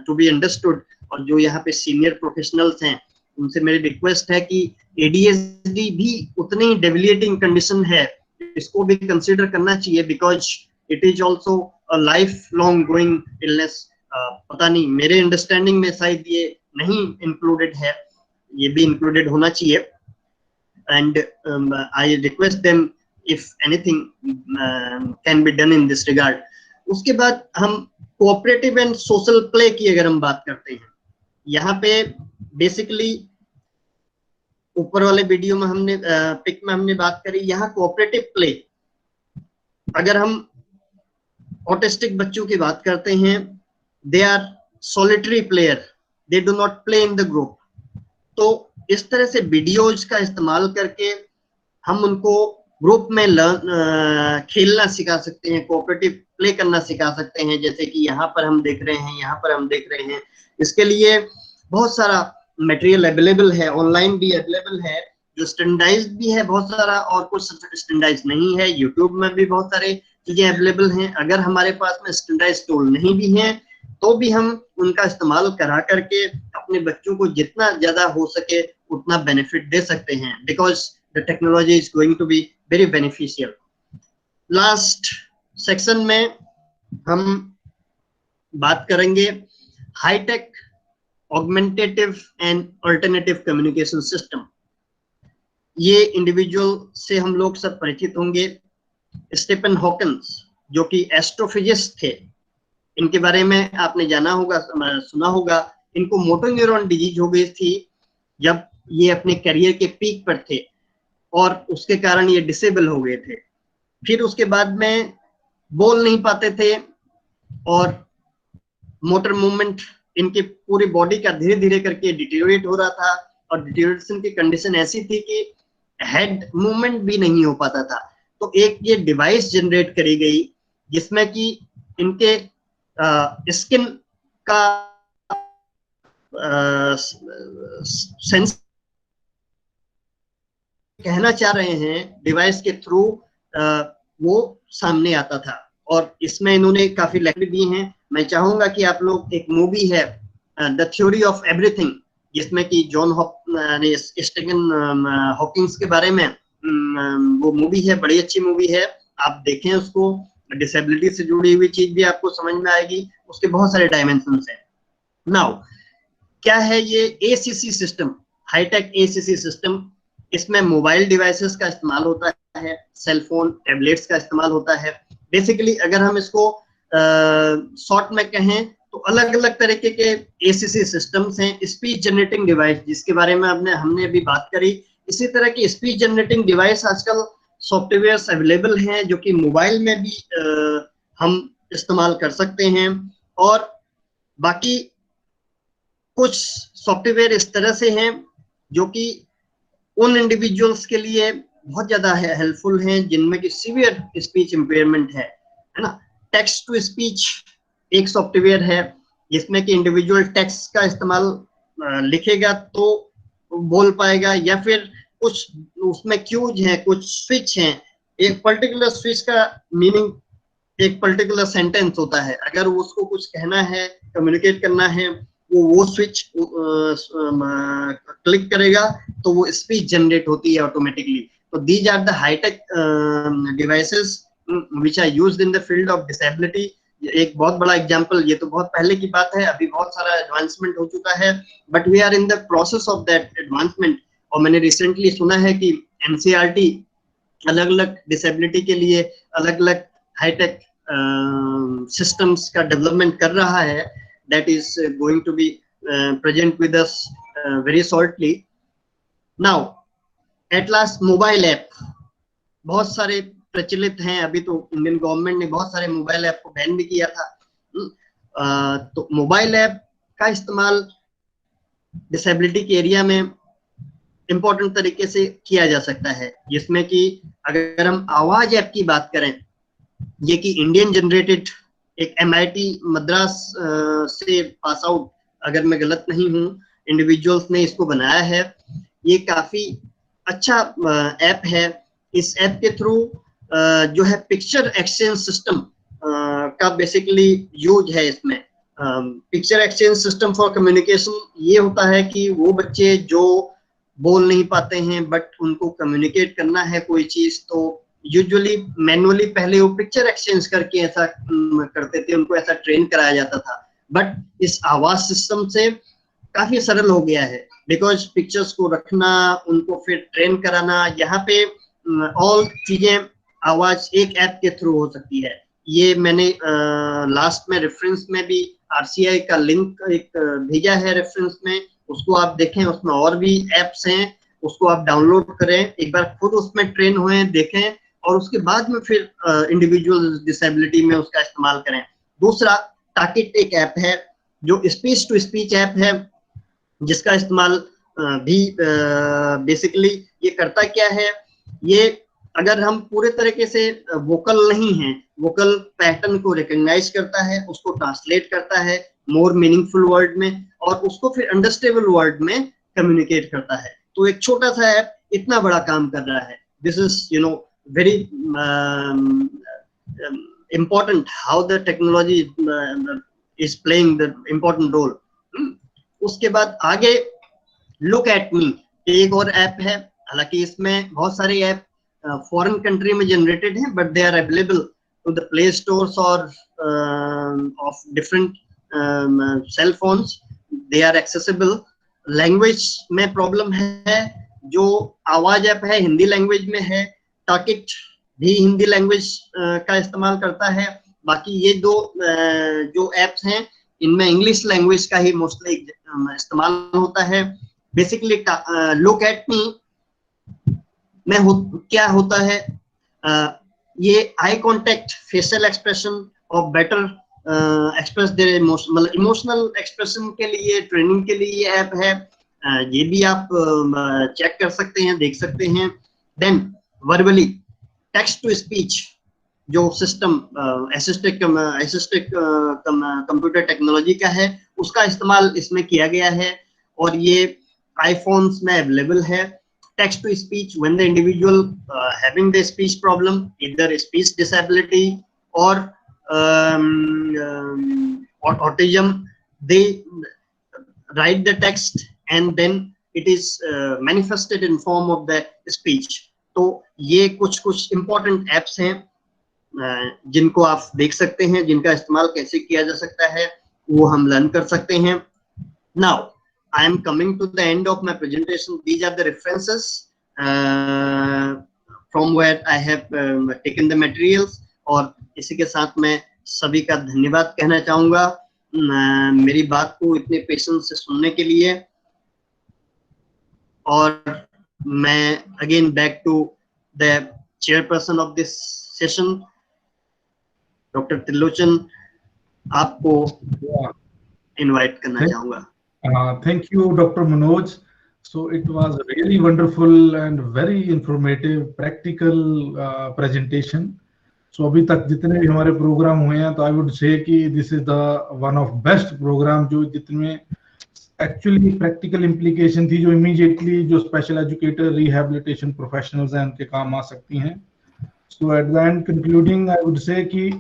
[SPEAKER 4] to be understood. और जो यहाँ पे सीनियर प्रोफेशनल्स हैं उनसे मेरी रिक्वेस्ट है कि एडीएचडी भी उतनी ही डेविएटिंग कंडीशन है, इसको भी कंसीडर करना चाहिए, because it is also a life long going illness. पता नहीं, मेरे अंडरस्टैंडिंग में शायद ये नहीं इंक्लूडेड है, ये भी इंक्लूडेड होना चाहिए। And I request them if anything can be done in this regard. उसके बाद हम कोऑपरेटिव एंड सोशल प्ले की अगर हम बात करते हैं, यहाँ पे बेसिकली ऊपर वाले वीडियो में हमने पिक में हमने बात करी, यहाँ कोऑपरेटिव प्ले। अगर हम ऑटिस्टिक बच्चों की बात करते हैं, they are solitary player, they do not play in the group. तो इस तरह से वीडियोज का इस्तेमाल करके हम उनको ग्रुप में खेलना सिखा सकते हैं, कोऑपरेटिव प्ले करना सिखा सकते हैं, जैसे कि यहाँ पर हम देख रहे हैं, यहाँ पर हम देख रहे हैं। इसके लिए बहुत सारा मटेरियल अवेलेबल है, ऑनलाइन भी अवेलेबल है, जो स्टैंडर्डाइज्ड भी है बहुत सारा, और कुछ स्टैंडर्डाइज्ड नहीं है। यूट्यूब में भी बहुत सारे चीजें अवेलेबल हैं। अगर हमारे पास में स्टैंडर्डाइज्ड टूल नहीं भी हैं तो भी हम उनका इस्तेमाल करा करके अपने बच्चों को जितना ज्यादा हो सके उतना बेनिफिट दे सकते हैं, because the technology is going to be very beneficial. Last section में हम बात करेंगे high tech augmentative and alternative communication system. ये इंडिविजुअल से हम लोग सब परिचित होंगे, स्टीफन हॉकिंस, जो कि एस्ट्रोफिजिस्ट थे। इनके बारे में आपने जाना होगा, सुना होगा। इनको मोटर न्यूरॉन डिजीज हो गई थी जब ये अपने करियर के पीक पर थे और उसके कारण ये डिसेबल हो गए थे। फिर उसके बाद में बोल नहीं पाते थे और मोटर मूवमेंट इनके पूरी बॉडी का धीरे धीरे करके डिटेरियोरेट हो रहा था, और डिटेरियोरेशन की कंडीशन ऐसी थी कि हेड मूवमेंट भी नहीं हो पाता था। तो एक ये डिवाइस जनरेट करी गई जिसमें कि इनके स्किन का सेंस कहना चाह रहे हैं डिवाइस के थ्रू वो सामने आता था, और इसमें इन्होंने काफी लेक्चर दिए हैं। मैं चाहूंगा कि आप लोग, एक मूवी है द थ्योरी ऑफ एवरीथिंग, जिसमें कि स्टीफन हॉकिंस के बारे में वो मूवी है, बड़ी अच्छी मूवी है, आप देखें उसको। डिसेबिलिटी से जुड़ी हुई चीज भी आपको समझ में आएगी, उसके बहुत सारे डायमेंशंस हैं। नाउ क्या है ये ACC system, high tech ACC system? इसमें मोबाइल डिवाइसेस का इस्तेमाल होता है। है, सेल फोन, टैबलेट्स का इस्तेमाल होता है। बेसिकली अगर हम इसको शॉर्ट में कहें तो अलग अलग तरीके के एसीसी सिस्टम्स हैं, स्पीच जनरेटिंग डिवाइस, जिसके बारे में हमने अभी बात करी। इसी तरह की स्पीच जनरेटिंग डिवाइस आजकल सॉफ्टवेयर्स अवेलेबल हैं जो कि मोबाइल में भी हम इस्तेमाल कर सकते हैं। और बाकी कुछ सॉफ्टवेयर इस तरह से हैं जो कि उन इंडिविजुअल्स के लिए बहुत ज्यादा हेल्पफुल हैं जिनमें कि सीवियर स्पीच इम्पेयरमेंट है ना। टेक्स्ट टू स्पीच एक सॉफ्टवेयर है जिसमें कि इंडिविजुअल टेक्स्ट का इस्तेमाल लिखेगा तो बोल पाएगा, या फिर कुछ उसमें क्यूज हैं, कुछ स्विच हैं। एक पर्टिकुलर स्विच का मीनिंग एक पर्टिकुलर सेंटेंस होता है, अगर उसको कुछ कहना है, कम्युनिकेट करना है, वो स्विच क्लिक करेगा तो वो स्पीच जनरेट होती है ऑटोमेटिकली। तो these are the high tech devices which are used in the field of disability. एक बहुत बड़ा एग्जांपल, ये तो बहुत पहले की बात है, अभी बहुत सारा एडवांसमेंट हो चुका है, but we are in the process of that advancement. और मैंने रिसेंटली सुना है कि एनसीईआरटी अलग अलग डिसेबिलिटी के लिए अलग अलग हाईटेक सिस्टम्स का डेवलपमेंट कर रहा है, that is going to be present with us very shortly. Now, at last mobile app बहुत सारे प्रचलित हैं। अभी तो इंडियन गवर्नमेंट ने बहुत सारे मोबाइल ऐप को बैन भी किया था। तो मोबाइल ऐप का इस्तेमाल डिसेबिलिटी के एरिया में इंपॉर्टेंट तरीके से किया जा सकता है, जिसमें कि अगर हम आवाज ऐप की बात करें, ये कि इंडियन जनरेटेड एक MIT मद्रास से पास आउट, अगर मैं गलत नहीं हूँ, इंडिविजुअल्स ने इसको बनाया है। ये काफी अच्छा ऐप है। इस ऐप के थ्रू जो है पिक्चर एक्सचेंज सिस्टम का बेसिकली यूज है इसमें। Picture exchange system for communication ये होता है कि वो बच्चे जो बोल नहीं पाते हैं बट उनको कम्युनिकेट करना है कोई चीज, तो यूजुअली मैनुअली पहले वो पिक्चर एक्सचेंज करके ऐसा करते थे, उनको ऐसा ट्रेन कराया जाता था। बट इस आवाज सिस्टम से काफी सरल हो गया है, बिकॉज पिक्चर्स को रखना, उनको फिर ट्रेन कराना, यहाँ पे ऑल चीजें आवाज एक ऐप के थ्रू हो सकती है। ये मैंने लास्ट में रेफरेंस में भी RCI का लिंक एक भेजा है रेफरेंस में, उसको आप देखें, उसमें और भी एप्स हैं, उसको आप डाउनलोड करें, एक बार खुद उसमें ट्रेन हुए, देखें, और उसके बाद में फिर इंडिविजुअल डिसेबिलिटी में उसका इस्तेमाल करें। दूसरा टाकिट एक ऐप है जो स्पीच टू स्पीच ऐप है, जिसका इस्तेमाल भी बेसिकली ये करता क्या है, ये अगर हम पूरे तरीके से वोकल नहीं हैं, वोकल पैटर्न को रिकॉग्नाइज करता है, उसको ट्रांसलेट करता है मोर मीनिंगफुल वर्ड में, और उसको फिर अंडरस्टैंडेबल वर्ड में कम्युनिकेट करता है। तो एक छोटा सा ऐप इतना बड़ा काम कर रहा है। This is very important how the technology is playing the important role. उसके बाद आगे लुक एट मी एक और ऐप है, हालांकि इसमें बहुत सारे ऐप फॉरेन कंट्री में जनरेटेड हैं, but they are available to the play stores और of different cell phones, they are accessible. Language में प्रॉब्लम है, जो आवाज ऐप है हिंदी लैंग्वेज में है, टाकिट भी हिंदी लैंग्वेज का इस्तेमाल करता है। बाकी ये दो जो एप्स हैं इनमें इंग्लिश लैंग्वेज का ही मोस्टली इस्तेमाल होता है। बेसिकली लुक एट मी में क्या होता है, ये आई कांटेक्ट, फेशियल एक्सप्रेशन और बेटर एक्सप्रेस देयर इमोशन, मतलब इमोशनल एक्सप्रेशन के लिए, ट्रेनिंग के लिए ये ऐप है। ये भी आप चेक कर सकते हैं, देख सकते हैं। Then verbally text to speech जो सिस्टम असिस्टेड कंप्यूटर टेक्नोलॉजी का है, उसका इस्तेमाल इसमें किया गया है और ये आईफोन्स में अवेलेबल है। Text to speech when the individual having the speech problem, either speech disability और autism, they write the text and then it is manifested in form of the speech. तो ये कुछ important apps हैं जिनको आप देख सकते हैं, जिनका इस्तेमाल कैसे किया जा सकता है वो हम लर्न कर सकते हैं। Now I am coming to the end of my presentation. These are the references from where I have taken the materials. और इसी के साथ मैं सभी का धन्यवाद कहना चाहूँगा मेरी बात को इतने पेशेंस से सुनने के लिए। और मैं again back to the chairperson of this session doctor Trilochan, आपको इनवाइट करना चाहूँगा।
[SPEAKER 3] Thank you, Dr. Manoj. So it was a really wonderful and very informative, practical presentation. So अभी तक जितने भी हमारे प्रोग्राम हुए हैं, तो I would say कि this is the one of best program जो जितने actually practical implication थी, जो immediately जो special educator, rehabilitation professionals हैं उनके काम आ सकती हैं। So at the end concluding, I would say कि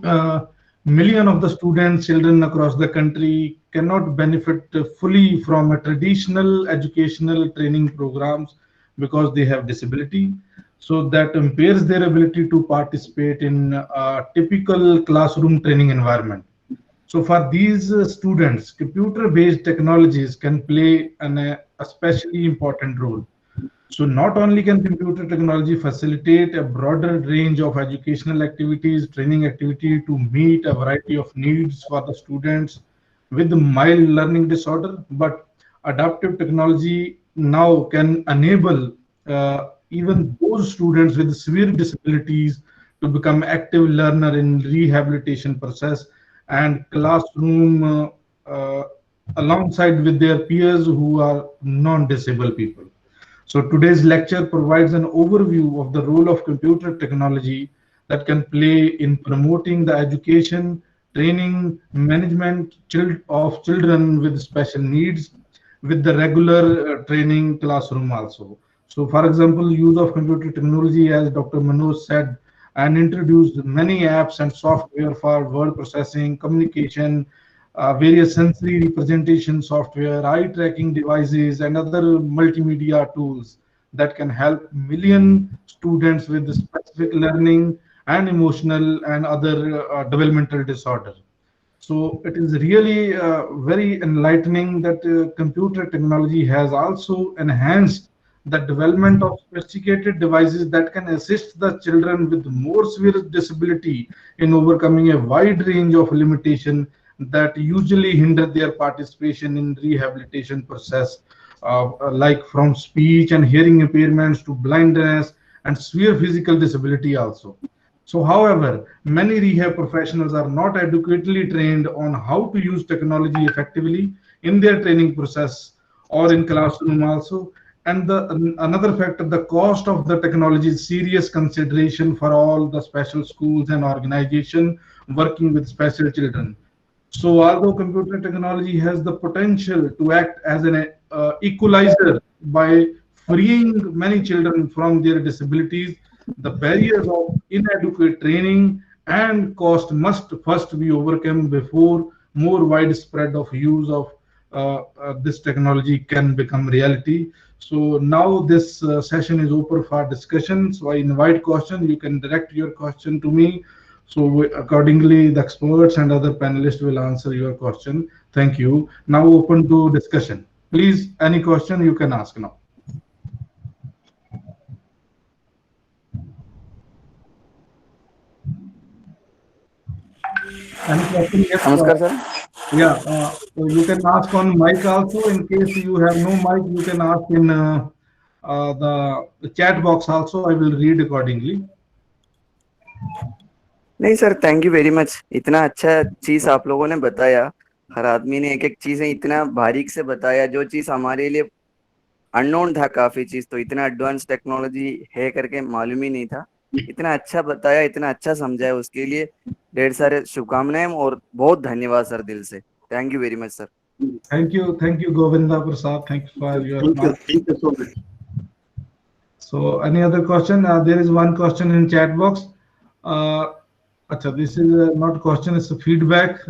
[SPEAKER 3] million of the students, children across the country cannot benefit fully from a traditional educational training programs because they have disability. So that impairs their ability to participate in a typical classroom training environment. So for these students, computer-based technologies can play an especially important role. So not only can computer technology facilitate a broader range of educational activities, training activity to meet a variety of needs for the students with mild learning disorder, but adaptive technology now can enable even those students with severe disabilities to become active learner in rehabilitation process and classroom alongside with their peers who are non-disabled people. So today's lecture provides an overview of the role of computer technology that can play in promoting the education, training, management of children with special needs with the regular training classroom also. So for example, use of computer technology, as Dr. Manoj said, and introduced many apps and software for word processing, communication, various sensory representation software, eye tracking devices, and other multimedia tools that can help million students with specific learning and emotional and other developmental disorder. So it is really very enlightening that computer technology has also enhanced the development of sophisticated devices that can assist the children with more severe disability in overcoming a wide range of limitations that usually hinder their participation in rehabilitation process, like from speech and hearing impairments to blindness and severe physical disability also. So however, many rehab professionals are not adequately trained on how to use technology effectively in their training process or in classroom also. And another factor, the cost of the technology is serious consideration for all the special schools and organizations working with special children. So although computer technology has the potential to act as an equalizer by freeing many children from their disabilities, the barriers of inadequate training and cost must first be overcome before more widespread of use of this technology can become reality. So now this session is open for discussion. So I invite question. You can direct your question to me. So accordingly, the experts and other panelists will answer your question. Thank you. Now open to discussion. Please, any question you can ask now. Any question? Yes,
[SPEAKER 5] Namaskar, sir.
[SPEAKER 3] Yeah, so you can ask on mic also. In case you have no mic, you can ask in the chat box also. I will read accordingly.
[SPEAKER 5] नहीं sir, thank you very much. इतना अच्छा चीज आप लोगों ने बताया, हर आदमी ने एक एक चीजें इतना बारीक से बताया, जो चीज हमारे लिए अननोन था काफी चीज, तो इतना एडवांस टेक्नोलॉजी है करके मालूम ही नहीं था। इतना अच्छा बताया, इतना अच्छा समझाया, उसके लिए ढेर सारे शुभकामनाएं और बहुत धन्यवाद सर, दिल से। Thank you very much sir.
[SPEAKER 3] Thank you, Govinda Prasad. Thanks for your.
[SPEAKER 4] Thank you so much.
[SPEAKER 3] So any other question? There is one question in chat box. This is not question, it's a feedback.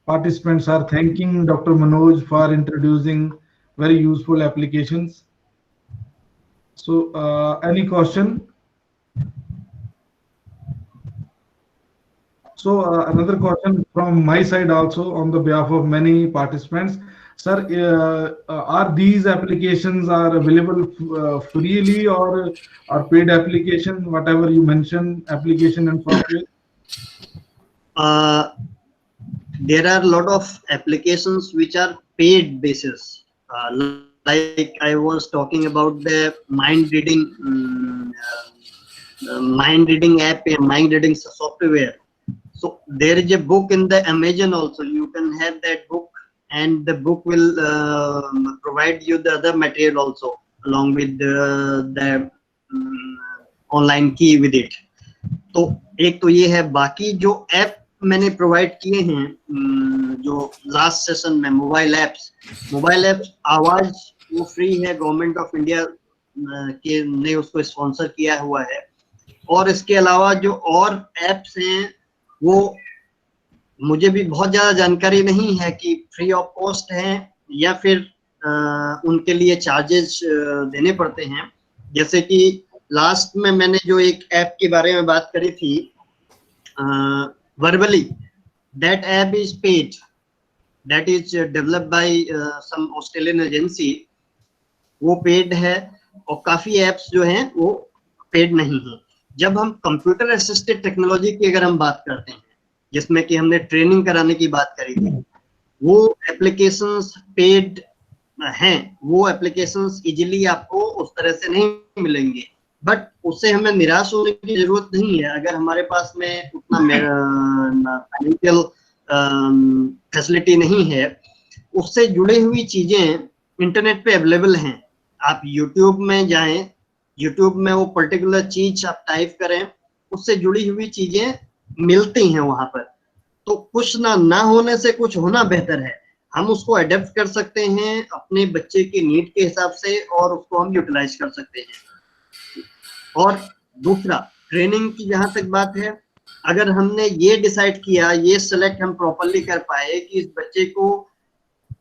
[SPEAKER 3] Participants are thanking Dr. Manoj for introducing very useful applications. So any question? So another question from my side also on the behalf of many participants. Sir, are these applications are available freely or paid application, whatever you mentioned, application and software?
[SPEAKER 4] There are a lot of applications which are paid basis. Like I was talking about the mind reading app, mind reading software. So there is a book in the Amazon also. You can have that book, and the book will provide you the other material also along with the online key with it. तो एक तो ये है, बाकी जो app मैंने provide किए हैं जो लास्ट सेशन में, मोबाइल एप्स आवाज वो फ्री है, गवर्नमेंट ऑफ इंडिया के ने उसको स्पॉन्सर किया हुआ है। और इसके अलावा जो और एप्स हैं वो मुझे भी बहुत ज्यादा जानकारी नहीं है कि फ्री ऑफ कॉस्ट हैं या फिर उनके लिए चार्जेस देने पड़ते हैं। जैसे कि लास्ट में मैंने जो एक ऐप के बारे में बात करी थी, Verbally, that app is paid. That is developed by some Australian agency. वो पेड है, और काफी एप्स जो हैं वो पेड नहीं है। जब हम कंप्यूटर असिस्टेड टेक्नोलॉजी की अगर हम बात करते हैं, जिसमें कि हमने ट्रेनिंग कराने की बात करी थी, वो एप्लीकेशंस पेड हैं। वो एप्लीकेशंस इजीली आपको उस तरह से नहीं मिलेंगे, बट उससे हमें निराश होने की जरूरत नहीं है। अगर हमारे पास में उतना फाइनेंशियल फैसिलिटी नहीं है, उससे जुड़ी हुई चीजें इंटरनेट पे अवेलेबल हैं। आप यूट्यूब में जाएं, यूट्यूब में वो पर्टिकुलर चीज आप टाइप करें, उससे जुड़ी हुई चीजें मिलती हैं वहां पर। तो कुछ ना होने से कुछ होना बेहतर है। हम उसको अडेप्ट कर सकते हैं अपने बच्चे के नीड के हिसाब से, और उसको हम यूटिलाइज कर सकते हैं। और दूसरा, ट्रेनिंग की जहां तक बात है, अगर हमने ये डिसाइड किया, ये सिलेक्ट हम प्रॉपरली कर पाए कि इस बच्चे को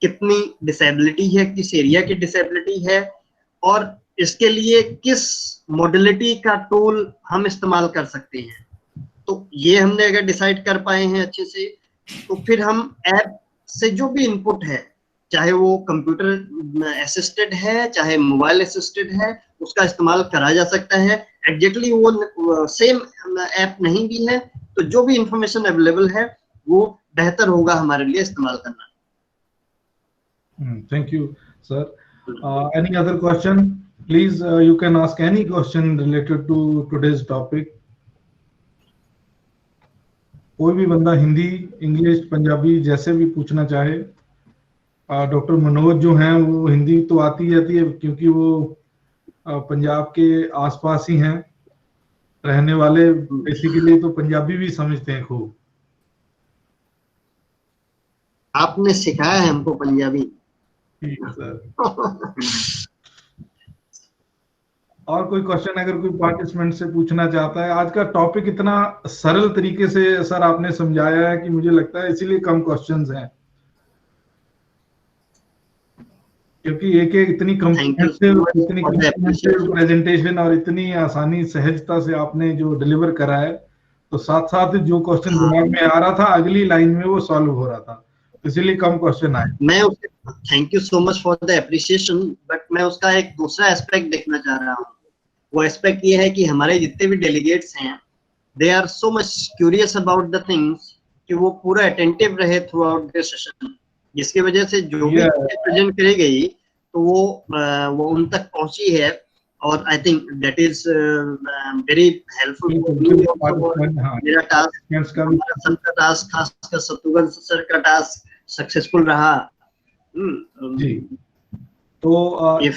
[SPEAKER 4] कितनी डिसेबिलिटी है, किस एरिया की डिसेबिलिटी है, और इसके लिए किस मॉडलिटी का टूल हम इस्तेमाल कर सकते हैं, तो ये हमने अगर डिसाइड कर पाए हैं अच्छे से, तो फिर हम ऐप से जो भी इनपुट है, चाहे वो कंप्यूटर असिस्टेड है, चाहे मोबाइल असिस्टेड है, उसका इस्तेमाल करा जा सकता है। एग्जैक्टली वो सेम ऐप नहीं भी है, तो जो भी इंफॉर्मेशन अवेलेबल है वो बेहतर होगा हमारे लिए इस्तेमाल करना।
[SPEAKER 3] Thank you, sir. Any other question? Please, you can ask any question related to today's topic. कोई भी बंदा हिंदी, इंग्लिश, पंजाबी जैसे भी पूछना चाहे। डॉक्टर मनोज जो हैं वो हिंदी तो आती है क्योंकि वो पंजाब के आसपास ही हैं रहने वाले, बेसिकली तो पंजाबी भी समझते हैं खूब।
[SPEAKER 4] आपने सिखाया है हमको पंजाबी।
[SPEAKER 3] ठीक है सर। और कोई क्वेश्चन अगर कोई पार्टिसिपेंट से पूछना चाहता है? आज का टॉपिक इतना सरल तरीके से सर आपने समझाया है कि मुझे लगता है इसीलिए कम क्वेश्चंस हैं, क्योंकि एक इतनी कम्प्रिहेंसिव प्रेजेंटेशन और इतनी आसानी सहजता से आपने जो डिलीवर करा है, तो साथ साथ जो क्वेश्चन दिमाग में आ रहा था अगली लाइन में वो सॉल्व हो रहा था, इसीलिए कम क्वेश्चन आए।
[SPEAKER 4] मैं thank you so much for the appreciation, but मैं उसका एक दूसरा एस्पेक्ट देखना चाह रहा हूँ। वो एस्पेक्ट ये है कि हमारे जितने भी डेलीगेट्स हैं, they are so much curious about the things कि वो पूरा अटेंटिव रहे थ्रू आउट द सेशन, जिसकी वजह से जो भी प्रेजेंट करी गई तो वो उन तक पहुंची है। और आई think that is very helpful for me. मेरा टास्क, सबका टास्क, खासकर शत्रुघ्न सर का टास्क सक्सेसफुल रहा।
[SPEAKER 3] जी, तो एक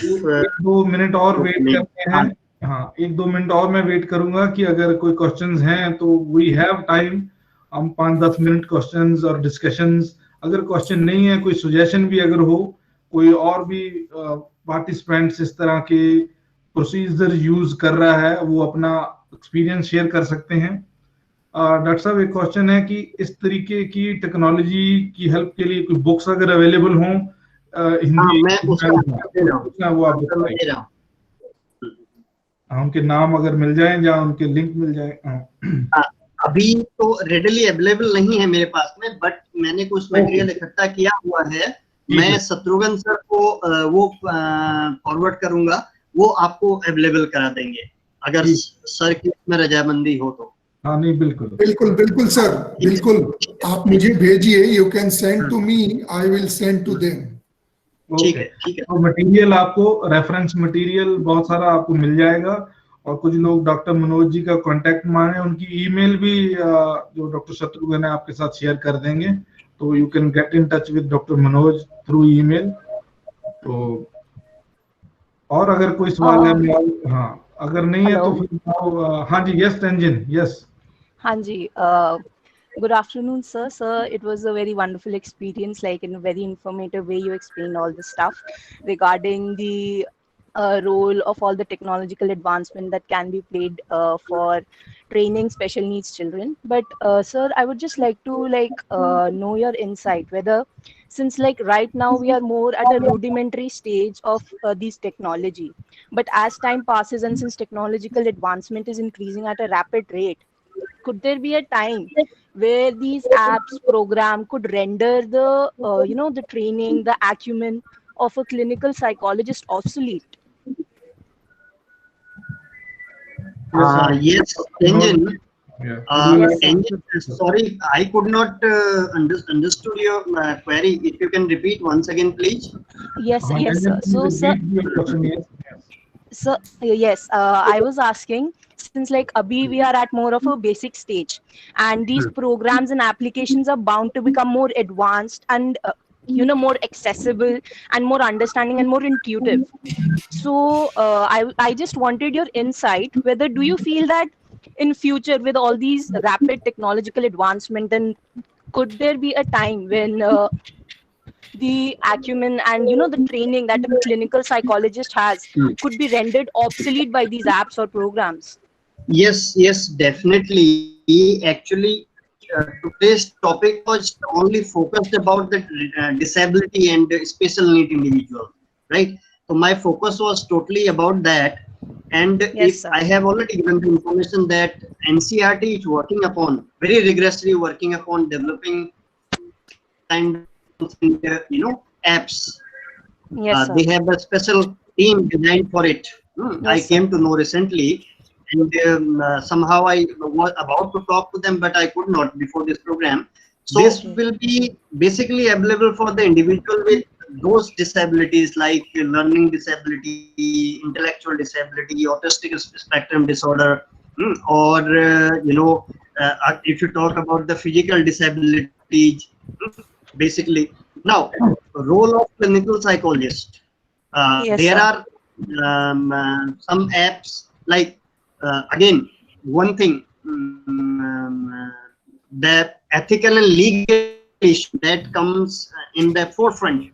[SPEAKER 3] दो मिनट और वेट करते हैं। हाँ, एक दो मिनट और मैं वेट करूंगा कि अगर कोई क्वेश्चंस हैं तो वी हैव टाइम, हम 5-10 मिनट क्वेश्चंस और डिस्कशंस। अगर क्वेश्चन नहीं है, कोई सजेशन भी अगर हो, कोई और भी पार्टिसिपेंट्स इस तरह के प्रोसीजर यूज कर रहा है, वो अपना एक्सपीरियंस शेयर कर सकते हैं। डॉक्टर साहब, एक क्वेश्चन है कि इस तरीके की टेक्नोलॉजी की हेल्प के लिए कोई बुक्स अगर अवेलेबल हों हिंदी, वो आप बताइए, उनके नाम अगर मिल जाए या उनके लिंक मिल जाए।
[SPEAKER 4] अभी तो रेडिली अवेलेबल नहीं है मेरे पास में, बट मैंने कुछ मटेरियल इकट्ठा किया हुआ है मैं शत्रुघ्न सर को वो फॉरवर्ड करूंगा, वो आपको अवेलेबल करा देंगे अगर
[SPEAKER 3] ठीक।
[SPEAKER 4] सर की इसमें रजामंदी हो तो।
[SPEAKER 3] हाँ नहीं बिल्कुल।
[SPEAKER 1] बिल्कुल बिल्कुल सर, बिल्कुल आप मुझे भेजिए, you can send to me, I will send to them.
[SPEAKER 4] ठीक है, ठीक है।
[SPEAKER 3] तो मटेरियल आपको, रेफरेंस मटेरियल बहुत सारा आपको मिल जाएगा। और कुछ लोग डॉक्टर मनोज जी का कांटेक्ट मांगे, उनकी ईमेल भी जो डॉक्टर शत्रुघ्न है आपके साथ शेयर कर देंगे, तो you can get in touch with doctor Manoj through email. तो और अगर कोई सवाल है हाँ, अगर नहीं है तो फिर हाँ जी, यस तंजिन, यस।
[SPEAKER 6] हाँ जी, good afternoon, sir. Sir, it was a very wonderful experience. Like in a very informative way, you explained all the stuff regarding the role of all the technological advancement that can be played for training special needs children. But sir, I would just like to know your insight whether, since like right now we are more at a rudimentary stage of these technology, but as time passes and since technological advancement is increasing at a rapid rate, could there be a time where these apps program could render the the training, the acumen of a clinical psychologist obsolete?
[SPEAKER 4] Yes, Tenzin.
[SPEAKER 3] Yeah.
[SPEAKER 4] Tenzin, sorry, I could not understood your query. If you can repeat once again, please.
[SPEAKER 6] Yes, yes, sir. So, sir, so yes, I was asking, since like abhi we are at more of a basic stage, and these programs and applications are bound to become more advanced and more accessible and more understanding and more intuitive. So I just wanted your insight whether do you feel that in future with all these rapid technological advancement, then could there be a time when the acumen and the training that a clinical psychologist has could be rendered obsolete by these apps or programs?
[SPEAKER 4] Yes, yes, definitely. Actually, today's topic was only focused about the disability and special need individual, right? So my focus was totally about that. And
[SPEAKER 6] Yes,
[SPEAKER 4] if
[SPEAKER 6] sir.
[SPEAKER 4] I have already given the information that NCRT is working upon, very rigorously working upon developing kind of apps.
[SPEAKER 6] Yes, sir.
[SPEAKER 4] They have a special team designed for it. I
[SPEAKER 6] Yes, sir.
[SPEAKER 4] came to know recently, and somehow I was about to talk to them, but I could not before this program. So this
[SPEAKER 6] Okay.
[SPEAKER 4] will be basically available for the individual with those disabilities like learning disability, intellectual disability, autistic spectrum disorder, or if you talk about the physical disabilities, basically. Now, role of clinical psychologist.
[SPEAKER 6] Yes,
[SPEAKER 4] There
[SPEAKER 6] sir.
[SPEAKER 4] are some apps like again one thing, the ethical and legal issue that comes in the forefront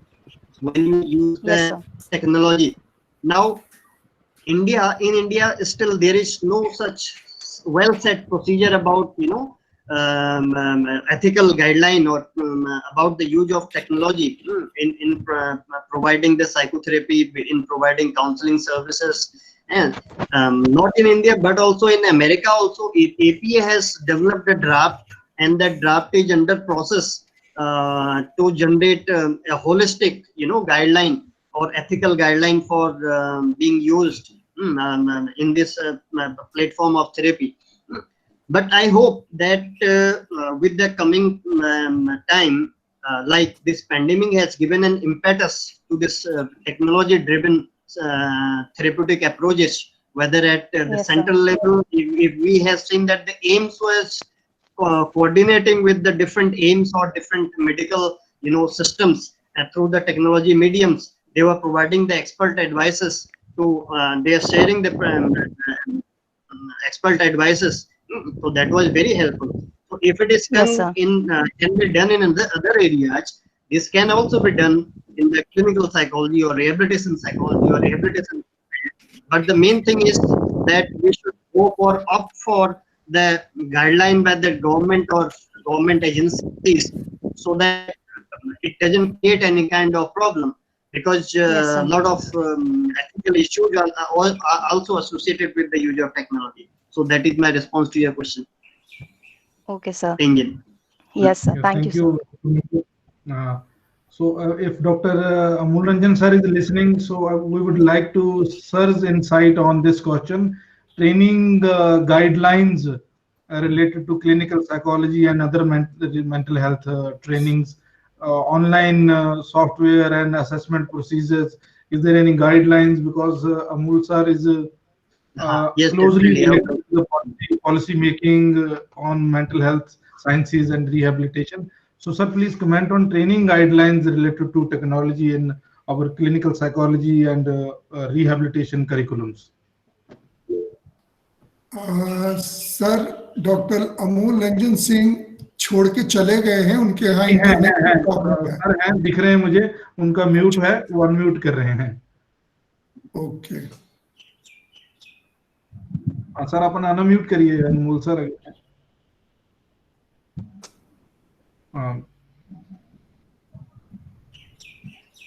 [SPEAKER 4] when you use
[SPEAKER 6] Yes,
[SPEAKER 4] the
[SPEAKER 6] sir.
[SPEAKER 4] technology. Now, in India, still there is no such well set procedure about ethical guideline or about the use of technology in providing the psychotherapy, in providing counseling services, and not in India but also in America. Also, APA has developed a draft, and that draft is under process to generate a holistic guideline or ethical guideline for being used in this platform of therapy. But I hope that with the coming time, like this pandemic has given an impetus to this technology-driven therapeutic approaches, whether at the
[SPEAKER 6] Yes, sir.
[SPEAKER 4] central level, if we have seen that the AIMS was coordinating with the different AIMS or different medical systems through the technology mediums, they were providing the expert advices to they are sharing the expert advices. So that was very helpful. So if it is
[SPEAKER 6] Yes,
[SPEAKER 4] done
[SPEAKER 6] sir.
[SPEAKER 4] can be done in other areas, this can also be done in the clinical psychology or rehabilitation psychology or rehabilitation. But the main thing is that we should opt for the guideline by the government or government agencies, so that it doesn't create any kind of problem, because
[SPEAKER 6] Yes,
[SPEAKER 4] a
[SPEAKER 6] sir.
[SPEAKER 4] lot of ethical issues are also associated with the use of technology. So that is my response to your question,
[SPEAKER 6] Okay, sir.
[SPEAKER 4] Tenzin.
[SPEAKER 6] Yes, sir.
[SPEAKER 3] Yeah,
[SPEAKER 6] Thank you, sir.
[SPEAKER 3] Uh, So if Dr. Amul Ranjan sir is listening, so we would like to sir's insight on this question. Training guidelines related to clinical psychology and other mental health trainings, online software and assessment procedures. Is there any guidelines? Because Amul sir is
[SPEAKER 4] Yes,
[SPEAKER 3] closely
[SPEAKER 4] definitely.
[SPEAKER 3] related to the policy making on mental health sciences and rehabilitation. So, sir, please comment on training guidelines related to technology in our clinical psychology and rehabilitation curriculums.
[SPEAKER 1] Sir doctor Amul Ranjan Singh छोड़ के चले गए हैं, उनके यहाँ internet की problem है।
[SPEAKER 3] Sir हैं, दिख रहे हैं मुझे, उनका म्यूट है, वो अनम्यूट कर रहे हैं।
[SPEAKER 1] ओके
[SPEAKER 3] हाँ सर, अपन अनम्यूट करिए अनमोल सर।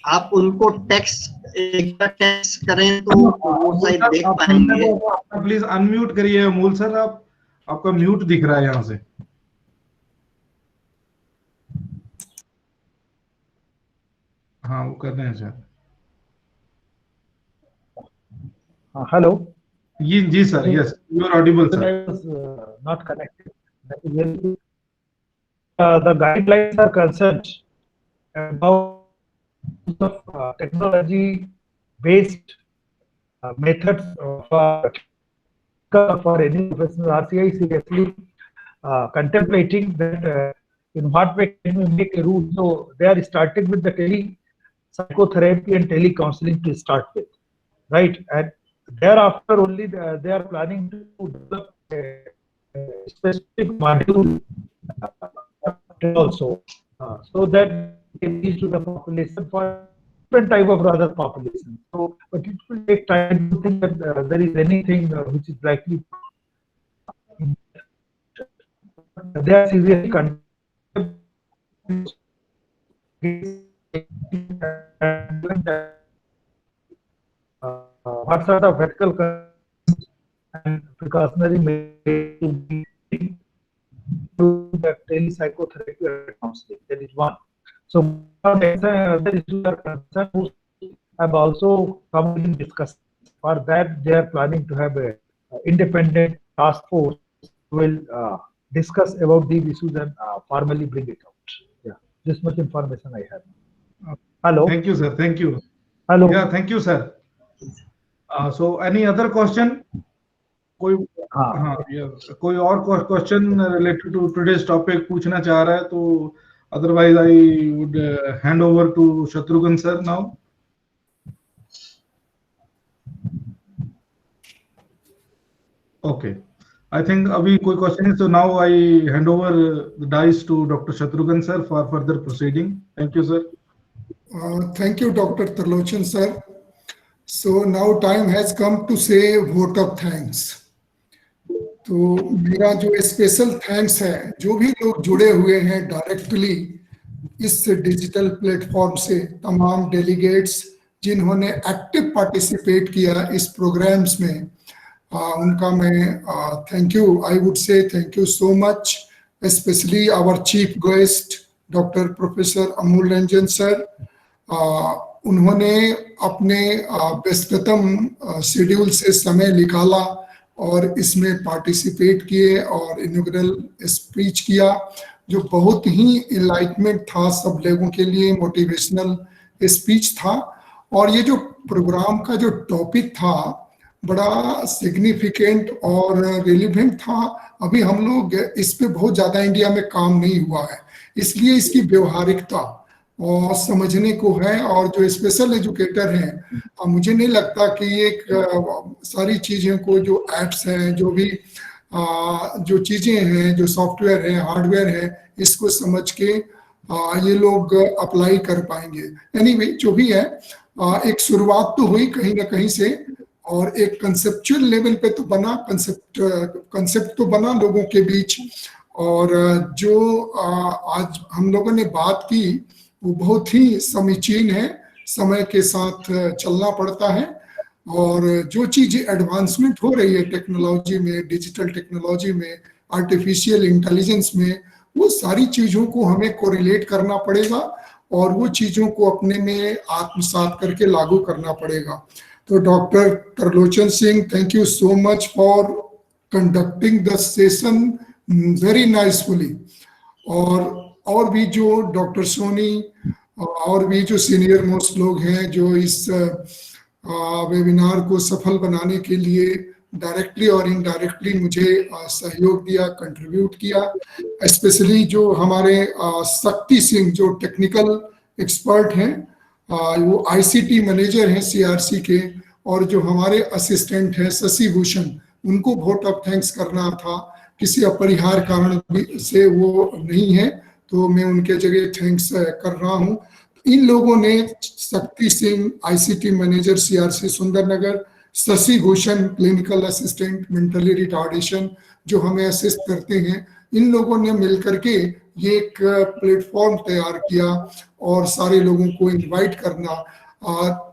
[SPEAKER 4] आप उनको टेक्स्ट एक बार टेक्स्ट करें तो वो शायद देख पाएंगे।
[SPEAKER 3] प्लीज अनम्यूट करिए अमूल सर, आपका म्यूट दिख रहा है यहाँ से। हाँ वो कर रहे हैं सर।
[SPEAKER 2] Hello.
[SPEAKER 3] जी sir, yes, you are audible sir.
[SPEAKER 2] I was not connected. That is very, the guidelines are concerned about technology-based methods for any professional. RCI seriously contemplating that in what way can we make a rule. So they are starting with the tele-psychotherapy and tele-counseling to start with, right? And thereafter only they are planning to develop a specific module also, so that it reach to the population for different type of other population. So, but it will take time to think that there is anything which is likely. They are seriously what sort of ethical and precautionary measures to be to the tele-psychotherapy or counseling. That is one. So other issues are concerned have also come in discussion. For that, they are planning to have a independent task force who will discuss about these issues and formally bring it out. Yeah, this much information I have. Hello.
[SPEAKER 3] Thank you, sir. Thank you.
[SPEAKER 2] Hello.
[SPEAKER 3] Yeah, thank you, sir. So, any other question? कोई कोई और question related to today's topic पूछना चाह रहा है तो otherwise I would hand over to Shatrughan sir now. Okay, I think अभी कोई क्वेश्चन है, so now I hand over the dice to Dr. Shatrughan sir for further proceeding. Thank you, sir.
[SPEAKER 1] Thank you, Dr. Tarlochan sir. So now time has come to say vote of thanks. तो मेरा जो special thanks है जो भी लोग जुड़े हुए हैं डायरेक्टली इस डिजिटल प्लेटफॉर्म से, तमाम डेलीगेट्स जिन्होंने एक्टिव पार्टिसिपेट किया इस प्रोग्राम्स में, उनका मैं thank you, I would say thank you so much, specially our chief guest doctor professor Amul Ranjan sir. उन्होंने अपने व्यस्ततम शेड्यूल से समय निकाला और इसमें पार्टिसिपेट किए और इनॉग्रेल स्पीच किया जो बहुत ही इनलाइटमेंट था, सब लोगों के लिए मोटिवेशनल स्पीच था। और ये जो प्रोग्राम का जो टॉपिक था बड़ा सिग्निफिकेंट और रिलेवेंट था। अभी हम लोग इस पे बहुत ज़्यादा इंडिया में काम नहीं हुआ है, इसलिए इसकी व्यवहारिकता और समझने को है। और जो स्पेशल एजुकेटर हैं, मुझे नहीं लगता कि ये सारी चीज़ें को जो एप्स हैं, जो भी जो चीज़ें हैं, जो सॉफ्टवेयर है, हार्डवेयर है, इसको समझ के ये लोग अप्लाई कर पाएंगे। एनीवे, जो भी है, एक शुरुआत तो हुई कहीं ना कहीं से और एक कंसेप्चुअल लेवल पे तो बना, कंसेप्ट तो बना लोगों के बीच। और जो आज हम लोगों ने बात की वो बहुत ही समीचीन है। समय के साथ चलना पड़ता है और जो चीज़ें एडवांसमेंट हो रही है टेक्नोलॉजी में, डिजिटल टेक्नोलॉजी में, आर्टिफिशियल इंटेलिजेंस में, वो सारी चीज़ों को हमें कोरिलेट करना पड़ेगा और वो चीजों को अपने में आत्मसात करके लागू करना पड़ेगा। तो doctor Trilochan Singh, thank you so much for conducting the session very nicefully. और भी जो डॉक्टर सोनी और भी जो सीनियर मोस्ट लोग हैं जो इस वेबिनार को सफल बनाने के लिए डायरेक्टली और इनडायरेक्टली मुझे सहयोग दिया, कंट्रीब्यूट किया, स्पेशली जो हमारे शक्ति सिंह जो टेक्निकल एक्सपर्ट हैं, वो आईसीटी मैनेजर हैं सीआरसी के, और जो हमारे असिस्टेंट हैं शशि भूषण, उनको वोट ऑफ थैंक्स करना था, किसी अपरिहार्य कारण से वो नहीं है, तो मैं उनके जगह थैंक्स कर रहा हूं। इन लोगों ने, Shakti Singh ICT manager CRC Sundarnagar, Shashi Bhushan clinical assistant mentally retardation जो हमें असिस्ट करते हैं, इन लोगों ने मिलकर के ये एक प्लेटफॉर्म तैयार किया और सारे लोगों को इनवाइट करना।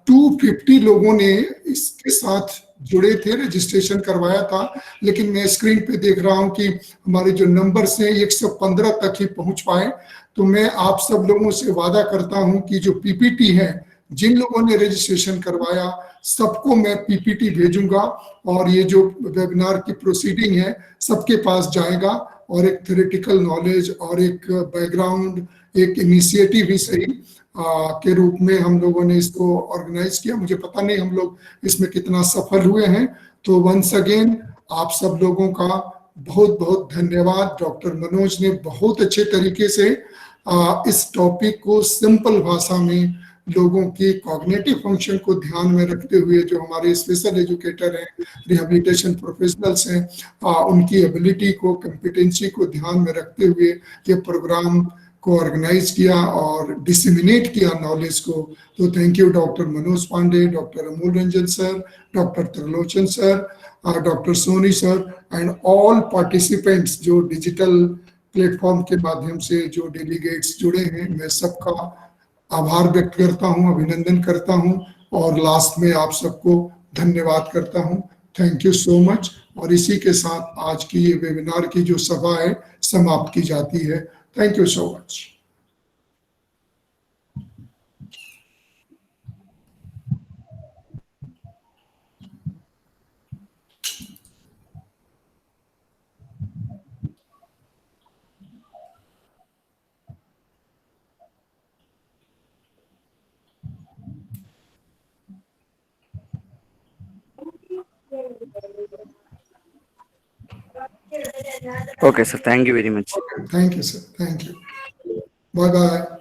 [SPEAKER 1] 250 लोगों ने इसके साथ जुड़े थे, रजिस्ट्रेशन करवाया था, लेकिन मैं स्क्रीन पे देख रहा हूं कि हमारे जो नंबर से 115 तक ही पहुंच पाए। तो मैं आप सब लोगों से वादा करता हूं कि जो पीपीटी है, जिन लोगों ने रजिस्ट्रेशन करवाया सबको मैं पीपीटी भेजूंगा, और ये जो वेबिनार की प्रोसीडिंग है सबके पास जाएगा, और एक थ्योरेटिकल नॉलेज और एक बैकग्राउंड, एक इनिशिएटिव ही सही के रूप में हम लोगों ने इसको ऑर्गेनाइज किया। मुझे पता नहीं हम लोग इसमें कितना सफल हुए हैं। तो वंस अगेन आप सब लोगों का बहुत बहुत धन्यवाद। डॉक्टर मनोज ने बहुत अच्छे तरीके से इस टॉपिक को सिंपल भाषा में लोगों की कॉग्निटिव फंक्शन को ध्यान में रखते हुए, जो हमारे स्पेशल एजुकेटर हैं, रिहेबिलिटेशन प्रोफेशनल्स हैं, उनकी एबिलिटी को, कॉम्पिटेंसी को ध्यान में रखते हुए ये प्रोग्राम को ऑर्गेनाइज किया और डिसेमिनेट किया नॉलेज को। तो thank you doctor Manoj Pandey, doctor Amul Ranjan sir, doctor Trilochan sir, doctor Soni sir, and all participants जो डिजिटल प्लेटफॉर्म के माध्यम से जो डेलीगेट्स जुड़े हैं। मैं सबका आभार व्यक्त करता हूं, अभिनंदन करता हूं, और लास्ट में आप सबको धन्यवाद करता हूं। Thank you so much. और इसी के साथ आज की ये वेबिनार की जो सभा है समाप्त की जाती है। Thank you so much.
[SPEAKER 5] Okay, sir. Thank you very much.
[SPEAKER 1] Okay, thank you, sir. Thank you. Bye bye.